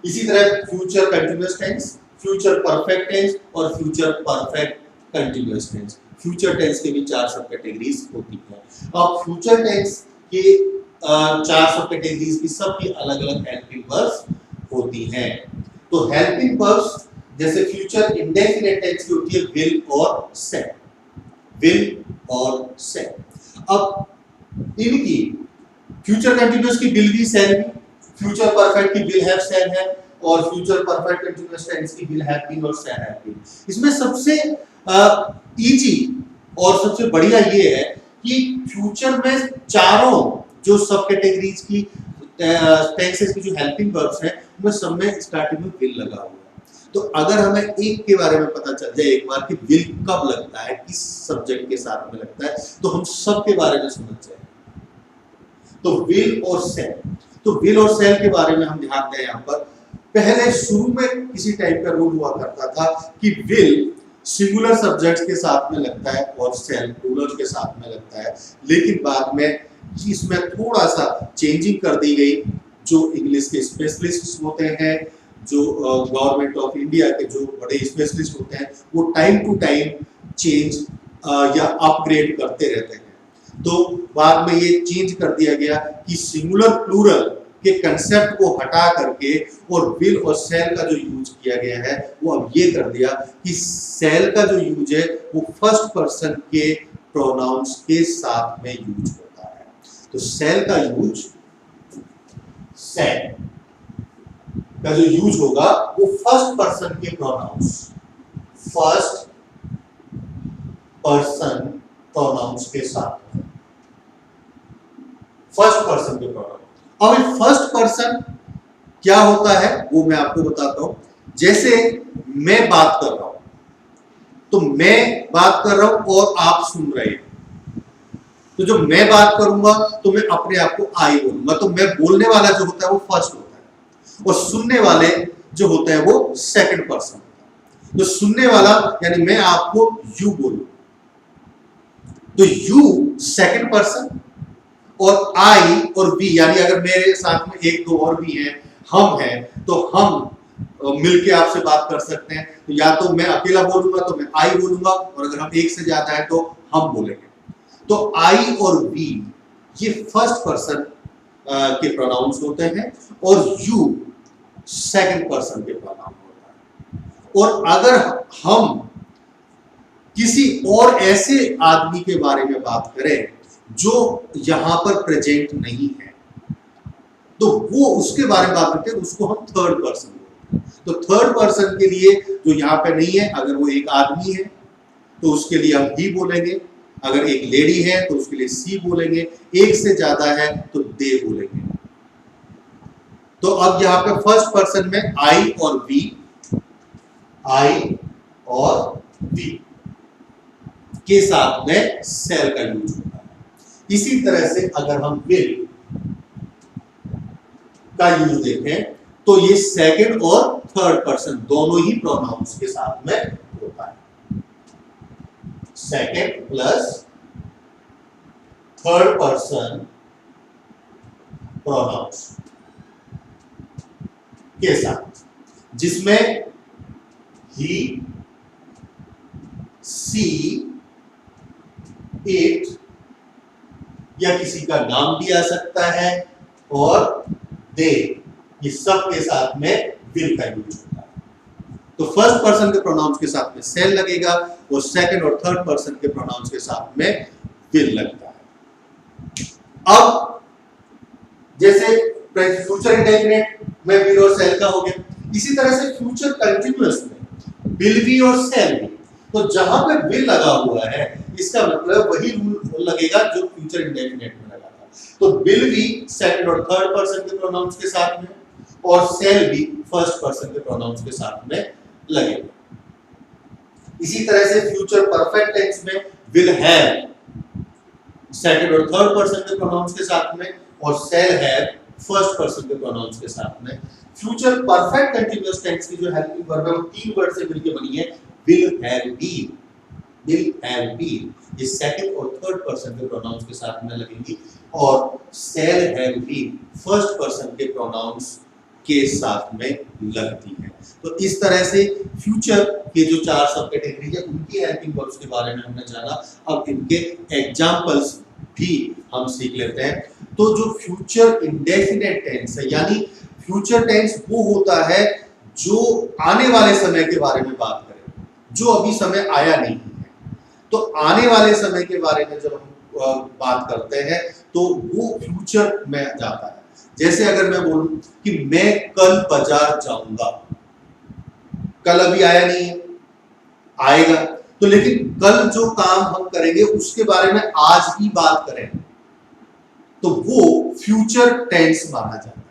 इसी तरह future continuous tense, future perfect tense और future perfect continuous tense. Future tense के भी 4 सब कैटेगरीज होती हैं। अब फ्यूचर टेंस के 4 सब कैटेगरीज की सबकी अलग-अलग हेल्पिंग वर्ब्स होती हैं। तो हेल्पिंग वर्ब्स जैसे फ्यूचर इंडेफिनेट टेंस की होती है विल और शैल, विल और शैल। अब इनकी फ्यूचर कंटिन्यूअस की विल भी शैल भी, फ्यूचर परफेक्ट की विल हैव शैल है और फ्यूचर परफेक्ट कंटिन्यूअस टेंस की विल हैव बीन और शैल हैव बीन। इसमें सबसे इजी और सबसे बढ़िया ये है कि फ्यूचर में चारों जो सब कैटेगरीज की टेंसेस की जो हेल्पिंग वर्ब्स हैं उनमें सब में स्टार्टिंग में विल लगा हुआ है। तो अगर हमें एक के बारे में पता चल जाए एक बार कि विल कब लगता है, किस सब्जेक्ट के साथ में लगता है, तो हम सब के बारे में समझ जाएंगे। तो विल और शैल, तो विल और शैल के बारे में हम ध्यान दें। यहाँ पर पहले शुरू में किसी टाइप का रूल हुआ करता था कि विल सिंगुलर सब्जेक्ट्स के साथ में लगता है और शैल प्लूरल के साथ में लगता है, लेकिन बाद में इसमें थोड़ा सा चेंजिंग कर दी गई। जो इंग्लिश के स्पेशलिस्ट होते हैं, जो गवर्नमेंट ऑफ इंडिया के जो बड़े स्पेशलिस्ट होते हैं, वो टाइम टू टाइम चेंज या अपग्रेड करते रहते हैं। तो बाद में ये चेंज कर दिया गया कि सिंगुलर प्लूरल के कंसेप्ट को हटा करके और विल और शैल का जो यूज किया गया है वो अब ये कर दिया कि शैल का जो यूज है वो फर्स्ट पर्सन के प्रोनाउंस के साथ में यूज होता है। तो शैल का यूज, शैल का जो यूज होगा वो फर्स्ट पर्सन के प्रोनाउंस, फर्स्ट पर्सन प्रोनाउंस के साथ में, फर्स्ट पर्सन के प्रोनाउंस। अब फर्स्ट पर्सन क्या होता है वो मैं आपको बताता हूं। जैसे मैं बात कर रहा हूं, तो मैं बात कर रहा हूं और आप सुन रहे हैं, तो जो मैं बात करूंगा तो मैं अपने आप को आई बोलूंगा, तो मैं बोलने वाला जो होता है वो फर्स्ट होता है और सुनने वाले जो होता है वो सेकंड पर्सन होता है। तो सुनने वाला यानी मैं आपको यू बोलूं, तो यू सेकंड पर्सन और आई और वी यानी अगर मेरे साथ में एक दो और भी हैं, हम हैं, तो हम मिलके आपसे बात कर सकते हैं। तो या तो मैं अकेला बोलूंगा तो मैं आई बोलूंगा और अगर हम एक से ज्यादा है तो हम बोलेंगे। तो आई और वी ये फर्स्ट पर्सन के प्रोनाउंस होते हैं और यू सेकंड पर्सन के प्रोनाउन होता है। और अगर हम किसी और ऐसे आदमी के बारे में बात करें जो यहां पर प्रेजेंट नहीं है, तो वो उसके बारे में बात करते हैं, उसको हम थर्ड पर्सन बोलते हैं। तो थर्ड पर्सन के लिए जो यहां पे नहीं है, अगर वो एक आदमी है तो उसके लिए हम ही बोलेंगे, अगर एक लेडी है तो उसके लिए सी बोलेंगे, एक से ज्यादा है तो दे बोलेंगे। तो अब यहां पे फर्स्ट पर्सन में आई और वी, आई और वी के साथ में शैल का यूज होता है। इसी तरह से अगर हम विल का यूज देखें तो ये सेकंड और थर्ड पर्सन दोनों ही प्रोनाउंस के साथ में होता है। Second plus third person pronouns के साथ, जिसमें ही, सी, इट या किसी का नाम भी आ सकता है और दे, ये सब के साथ में विल का यूज होता है। तो फर्स्ट पर्सन के प्रोनाउंस के साथ में शैल लगेगा और सेकंड और थर्ड पर्सन के प्रोनाउंस के साथ में विल लगता है। अब जैसे फ्यूचर इंडेफिनिट में विल और शैल का हो गया, इसी तरह से फ्यूचर कंटिन्यूअस में विल भी और शैल भी। तो जहां पे विल लगा हुआ है इसका मतलब वही रूल लगेगा जो फ्यूचर इंडेफिनिट में लगा था। तो विल भी सेकंड और थर्ड पर्सन के प्रोनाउंस के साथ में और शैल भी फर्स्ट पर्सन के प्रोनाउंस के साथ में लगेगा। इसी तरह से फ्यूचर परफेक्ट टेंस में विल हैव सेकंड और थर्ड पर्सन के प्रोनाउंस के साथ में और शैल हैव फर्स्ट पर्सन के प्रोनाउंस के साथ में। फ्यूचर परफेक्ट कंटीन्यूअस टेंस की जो हेल्पिंग वर्ब है वो तीन वर्ड से मिलकर बनी है, will have been. Will have been ये सेकंड और थर्ड पर्सन के प्रोनाउंस के साथ में लगेंगी और shall have been first person के प्रोनाउंस के साथ में लगती है। तो इस तरह से फ्यूचर के जो चार सब कैटेगरी है उनकी हेल्पिंग वर्ब्स के बारे में हमने जाना। अब इनके एग्जांपल्स भी हम सीख लेते हैं। तो जो फ्यूचर इंडेफिनेट टेंस है, यानी फ्यूचर टेंस वो होता है जो आने वाले समय के बारे में बात करे, जो अभी समय आया नहीं है। तो आने वाले समय के बारे में जब हम बात करते हैं तो वो फ्यूचर में जाता है। जैसे अगर मैं बोलूं कि मैं कल बाजार जाऊंगा, कल अभी आया नहीं है, आएगा। तो लेकिन कल जो काम हम करेंगे उसके बारे में आज ही बात करें तो वो फ्यूचर टेंस माना जाता है।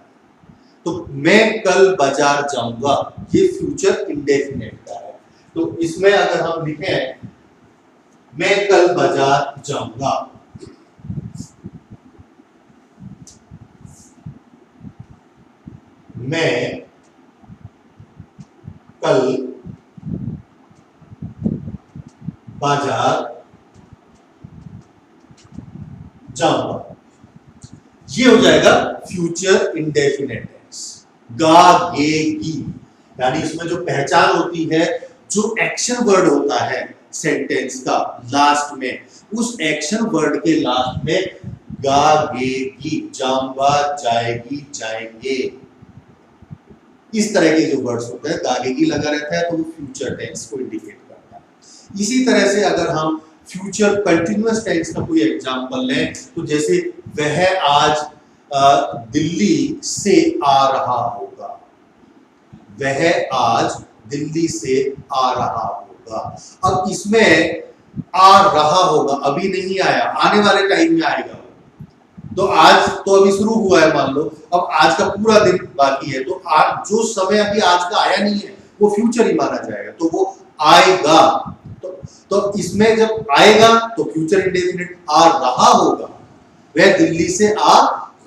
तो मैं कल बाजार जाऊंगा ये फ्यूचर इंडेफिनेट का है। तो इसमें अगर हम लिखें मैं कल बाजार जाऊंगा, मैं कल बाजार जाऊंगा, ये हो जाएगा फ्यूचर इंडेफिनेट टेंस। गागेगी यानी इसमें जो पहचान होती है, जो एक्शन वर्ड होता है सेंटेंस का लास्ट में, उस एक्शन वर्ड के लास्ट में गागेगी, जाऊंगा, जाएगी, जाएंगे, इस तरह के जो वर्ड्स होते हैं गागेगी लगा रहता है तो वो फ्यूचर टेंस को इंडिकेट करता है। इसी तरह से अगर हम फ्यूचर कंटीन्यूअस टेंस का कोई एग्जांपल लें तो जैसे वह आज दिल्ली से आ रहा होगा, वह आज दिल्ली से आ रहा होगा। अब इसमें आ रहा होगा अभी नहीं आया, आने वाले टाइम में आएगा। तो आज तो अभी शुरू हुआ है मान लो, अब आज का पूरा दिन बाकी है, तो आज जो समय अभी आज का आया नहीं है वो फ्यूचर ही माना जाएगा, तो वो आएगा। तो इसमें जब आएगा तो फ्यूचर इंडेफिनिट आ रहा होगा, वह दिल्ली से आ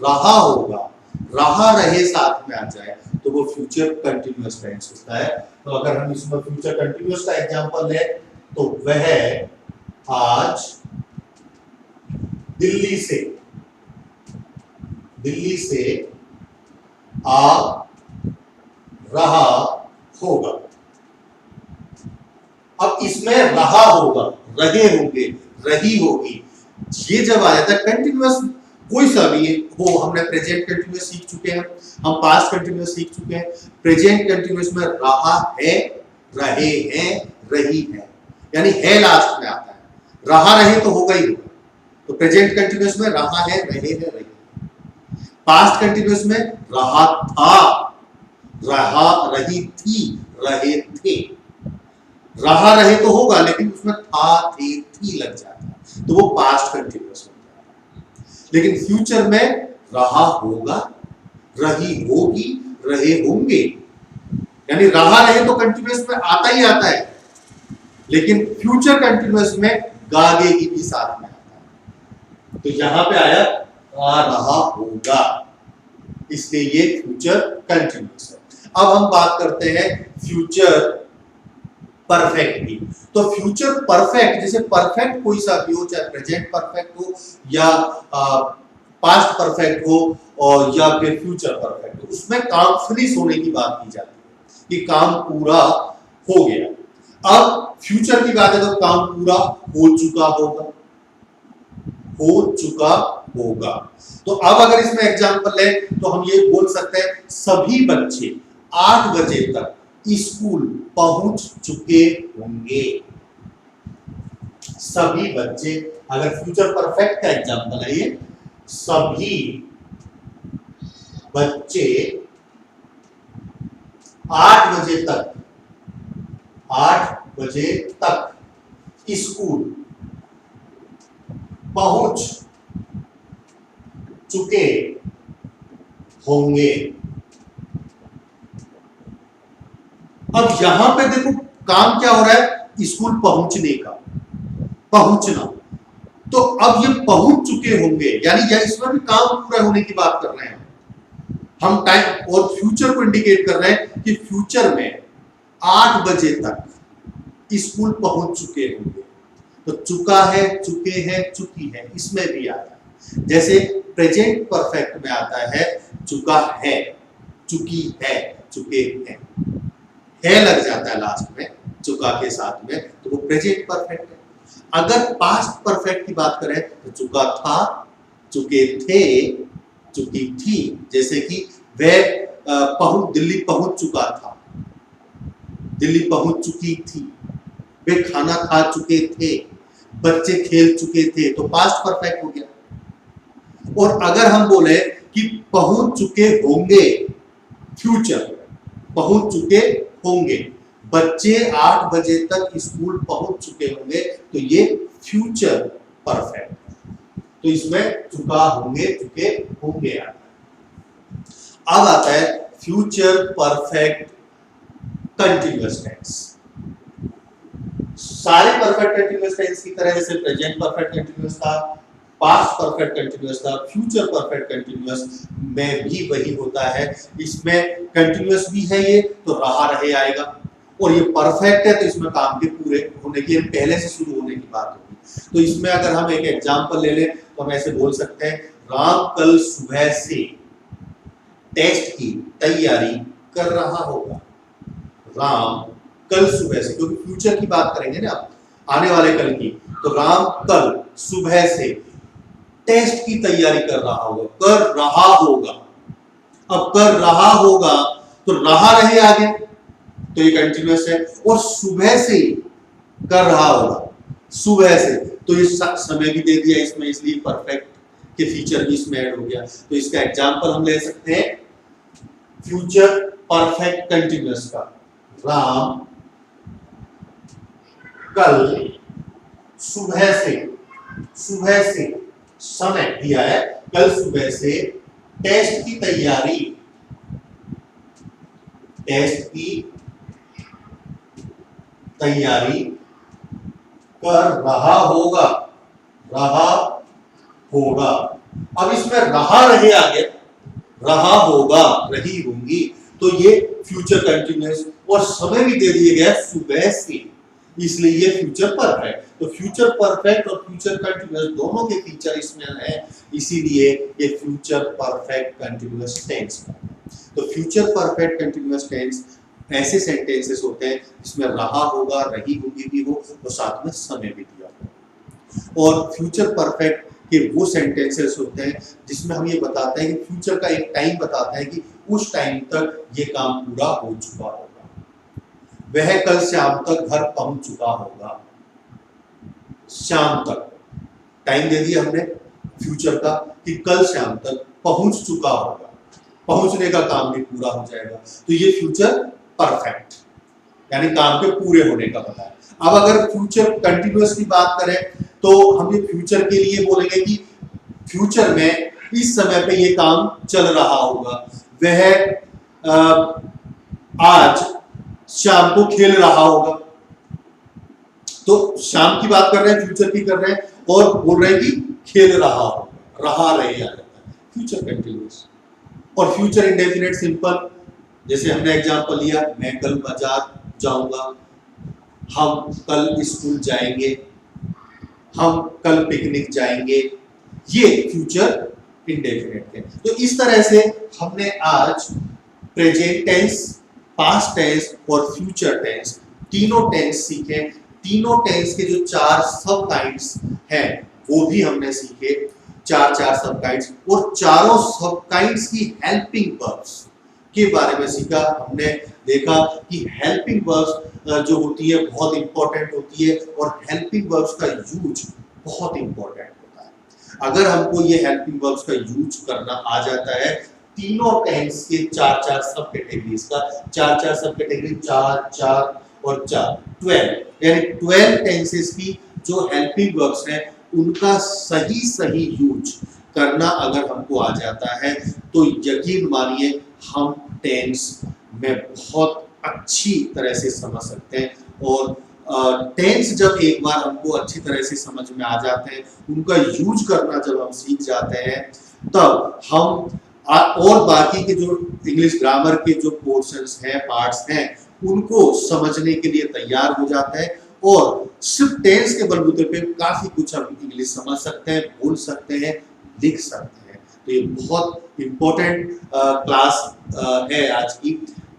रहा होगा, रहा रहे साथ में आ जाए तो वो फ्यूचर कंटीन्यूअस टेंस होता है। तो अगर हम इसमें फ्यूचर कंटीन्यूअस का एग्जांपल ले तो वह आज दिल्ली से आ रहा होगा। अब इसमें रहा होगा, रहे होंगे, रही होगी, ये जब आ जाता है कंटीन्यूअस कोई सा भी हो, हमने प्रेजेंट कंटीन्यूअस सीख चुके हैं, हम पास्ट कंटीन्यूअस सीख चुके हैं। प्रेजेंट कंटीन्यूअस में रहा है, रहे हैं, रही है, यानी है लास्ट में आता है। रहा रहे तो होगा ही होगा, तो प्रेजेंट कंटीन्यूअस में रहा है, रहे हैं, रही। पास्ट कंटीन्यूअस में रहा था, रहा रही थी, रहे थे। रहा रहे तो होगा लेकिन उसमें था, थे, थी लग जाता है तो वो पास्ट कंटीन्यूअस होता है। लेकिन फ्यूचर में रहा होगा, रही होगी, रहे होंगे, यानी रहा रहे तो कंटीन्यूअस में आता ही आता है, लेकिन फ्यूचर कंटीन्यूअस में गागेगी भी साथ में आता है। तो यहां पे आया आ रहा होगा, इसलिए ये फ्यूचर कंटीन्यूअस है। अब हम बात करते हैं फ्यूचर परफेक्ट की। तो फ्यूचर परफेक्ट, जैसे परफेक्ट कोई सा भी हो, चाहे प्रेजेंट परफेक्ट हो या पास्ट परफेक्ट हो और या फिर फ्यूचर परफेक्ट हो, उसमें काम फिनिश होने की बात की जाती है कि काम पूरा हो गया। अब फ्यूचर की बात है तो काम पूरा हो चुका होगा, हो चुका होगा। तो अब अगर इसमें एग्जांपल है तो हम ये बोल सकते हैं सभी बच्चे 8 बजे तक स्कूल पहुंच चुके होंगे। सभी बच्चे, अगर फ्यूचर परफेक्ट का एग्जांपल है ये, सभी बच्चे 8 बजे तक, 8 बजे तक स्कूल पहुंच चुके होंगे। अब यहां पे देखो काम क्या हो रहा है, स्कूल पहुंचने का, पहुंचना। तो अब ये पहुंच चुके होंगे, यानी इसमें भी काम पूरा होने की बात कर रहे हैं हम टाइम, और फ्यूचर को इंडिकेट कर रहे हैं कि फ्यूचर में 8 बजे तक स्कूल पहुंच चुके होंगे। तो चुका है, चुके हैं, चुकी है, इसमें भी आता है। जैसे प्रेजेंट परफेक्ट में आता है चुका है, चुकी है, चुके हैं, है लग जाता है लास्ट में चुका के साथ में, तो वो प्रेजेंट परफेक्ट है। अगर पास्ट परफेक्ट की बात करें तो चुका था, चुके थे, चुकी थी। जैसे कि वह दिल्ली पहुंच चुका था, दिल्ली पहुंच चुकी थी, वे खाना खा चुके थे, बच्चे खेल चुके थे, तो पास्ट परफेक्ट हो गया। और अगर हम बोले कि पहुंच चुके होंगे, फ्यूचर, पहुंच चुके होंगे, बच्चे 8 बजे तक स्कूल पहुंच चुके होंगे, तो ये फ्यूचर परफेक्ट। तो इसमें चुका, होंगे, चुके, होंगे आता है। अब आता है फ्यूचर परफेक्ट कंटिन्यूअस टेंस। सारे परफेक्ट कंटिन्यूअस टेंस की तरह, जैसे प्रेजेंट परफेक्ट कंटिन्यूअस था, पास्ट परफेक्ट कंटिन्यूअस था, फ्यूचर परफेक्ट कंटिन्यूअस में भी वही होता है। इसमें कंटिन्यूअस भी है ये, तो रहा रहे आएगा, और ये परफेक्ट है तो इसमें काम के पूरे होने की, पहले से शुरू होने की बात होगी। तो इसमें अगर हम एक एग्जांपल ले लें तो हम ऐसे बोल सकते हैं, राम कल सुबह से टेस्ट की तैयारी कर रहा होगा। राम कल सुबह से, क्योंकि फ्यूचर की बात करेंगे ना, आने वाले कल की, तो राम कल सुबह से टेस्ट की तैयारी कर रहा होगा, कर रहा होगा। अब कर रहा होगा तो रहा रहे आगे, तो ये कंटिन्यूअस है। और सुबह से कर रहा होगा, सुबह से, तो ये समय भी दे दिया इसमें, इसलिए परफेक्ट के फीचर भी इसमें ऐड हो गया। तो इसका एग्जांपल हम ले सकते हैं फ्यूचर परफेक्ट कंटिन्यूअस का, राम कल सुबह से, सुबह से समय दिया है, कल सुबह से टेस्ट की तैयारी, टेस्ट की तैयारी कर रहा होगा, रहा होगा। अब इसमें रहा रहे आगे, रहा होगा, रही होंगी, तो ये फ्यूचर कंटिन्यूअस, और समय भी दे दिया गया सुबह से, इसलिए ये फ्यूचर परफेक्ट। तो फ्यूचर परफेक्ट और फ्यूचर कंटिन्यूअस दोनों के फीचर इसमें है, इसीलिए ये फ्यूचर परफेक्ट कंटिन्यूअस टेंस। तो फ्यूचर परफेक्ट कंटिन्यूअस टेंस ऐसे सेंटेंसेस होते हैं जिसमें रहा होगा, रही होगी भी हो, और साथ में समय भी दिया हो। और फ्यूचर परफेक्ट के वो सेंटेंसेस होते हैं जिसमें हम ये बताते हैं कि फ्यूचर का एक टाइम बताते हैं कि उस टाइम तक ये काम पूरा हो चुका होगा, वह कल शाम तक घर पहुंच चुका होगा। शाम तक टाइम दे दिया हमने फ्यूचर का कि कल शाम तक पहुंच चुका होगा, पहुंचने का काम भी पूरा हो जाएगा, तो ये फ्यूचर परफेक्ट यानी काम के पूरे होने का पता है। अब अगर फ्यूचर कंटिन्यूअस की बात करें तो हम ये फ्यूचर के लिए बोलेंगे कि फ्यूचर में इस समय पे ये काम चल रहा होगा, वह आज शाम को खेल रहा होगा। तो शाम की बात कर रहे हैं, फ्यूचर की कर रहे हैं, और बोल रहे हैं कि खेल रहा होगा, रहा रहे आ जाता है फ्यूचर कंटिन्यूअस। और फ्यूचर इंडेफिनिट सिंपल, जैसे हमने एग्जांपल लिया, मैं कल बाजार जाऊंगा, हम कल स्कूल जाएंगे, हम कल पिकनिक जाएंगे, ये फ्यूचर इंडेफिनिट है। तो इस तरह से हमने आज प्रेजेंट टेंस, पास्ट टेंस और फ्यूचर टेंस तीनों टेंस सीखे। तीनों टेंस के जो 4 सब काइंड्स हैं वो भी हमने सीखे, 4 सब काइंड्स, और चारों सब काइंड्स की हेल्पिंग वर्ब्स के बारे में सीखा। हमने देखा कि हेल्पिंग वर्ब्स जो होती है बहुत इंपॉर्टेंट होती है, और हेल्पिंग वर्ब्स का यूज बहुत इंपॉर्टेंट होता है। अगर हमको ये हेल्पिंग वर्ब्स का यूज करना आ जाता है, तीनों टेंस के 4 सब कैटेगरीज का, 4 सब कैटेगरी, 4 और 4 12, यानी 12 टेंसेस की जो हेल्पिंग वर्ब्स हैं उनका सही यूज करना अगर हमको आ जाता है तो यकीन मानिए हम टेंस में बहुत अच्छी तरह से समझ सकते हैं, और टेंस जब एक बार हमको अच्छी तरह से समझ में आ जाते हैं, उनका यूज करना जब हम सीख जाते हैं, तब हम और बाकी के जो इंग्लिश ग्रामर के जो पोर्शंस हैं, पार्ट्स हैं, उनको समझने के लिए तैयार हो जाते हैं और सिर्फ टेंस के बलबूते पे काफी कुछ हम इंग्लिश समझ सकते हैं, बोल सकते हैं, लिख सकते हैं। तो ये बहुत इंपॉर्टेंट क्लास है आज की,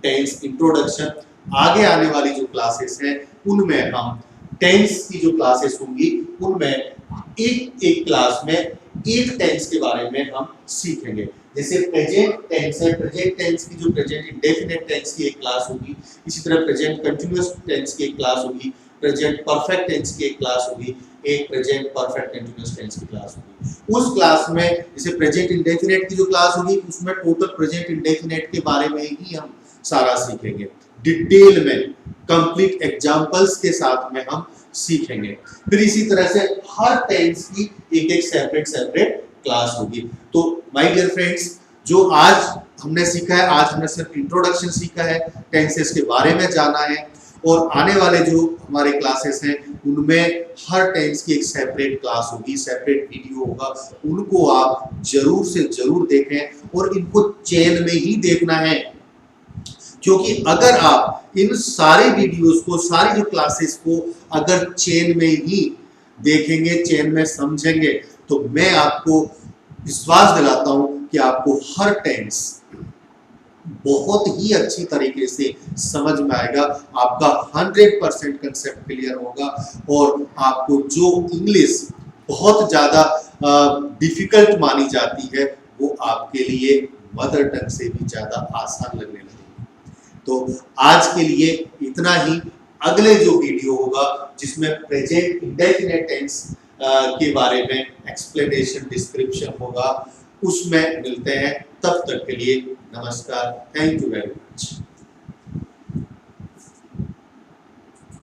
टेंस इंट्रोडक्शन। आगे आने वाली जो क्लासेस हैं उनमें हम टेंस की जो क्लासेस होंगी उनमें एक एक क्लास में एक टेंस के बारे में हम सीखेंगे। जैसे प्रेजेंट टेंस है, प्रेजेंट टेंस की जो प्रेजेंट इंडेफिनिट टेंस की एक क्लास होगी, इसी तरह प्रेजेंट कंटीन्यूअस टेंस की एक क्लास होगी, प्रेजेंट परफेक्ट टेंस की एक क्लास होगी, एक प्रेजेंट परफेक्ट कंटीन्यूअस टेंस की क्लास होगी। उस क्लास में जैसे प्रेजेंट इंडेफिनिट की जो क्लास होगी उसमें टोटल प्रेजेंट इंडेफिनिट के बारे में ही हम सारा सीखेंगे, डिटेल में कंप्लीट एग्जांपल्स के साथ में हम सीखेंगे। फिर इसी तरह से हर टेंस की एक एक सेपरेट क्लास होगी। तो माय डियर फ्रेंड्स, जो आज हमने सीखा है, आज हमने सिर्फ इंट्रोडक्शन सीखा है, टेंसेस के बारे में जाना है, और आने वाले जो हमारे क्लासेस हैं उनमें हर टेंस की एक सेपरेट क्लास होगी, सेपरेट वीडियो होगा, उनको आप जरूर से जरूर देखें और इनको चेन में ही देखना है, क्योंकि अगर आप इन सारे वीडियोस को, सारी जो क्लासेस को अगर चेन में ही देखेंगे, चेन में समझेंगे, तो मैं आपको विश्वास दिलाता हूं कि आपको हर टेंस बहुत ही अच्छी तरीके से समझ में आएगा, आपका 100% कंसेप्ट क्लियर होगा और आपको जो इंग्लिश बहुत ज़्यादा डिफिकल्ट मानी जाती है वो आपके लिए मदर टंग से भी ज़्यादा आसान लगने लगेगी। तो आज के लिए इतना ही। अगले जो वीडियो होगा जिसमें प्रेजेंट इंडेफिनिट टेंस के बारे में एक्सप्लेनेशन, डिस्क्रिप्शन होगा, उसमें मिलते हैं। तब तक के लिए नमस्कार, थैंक यू वेरी मच।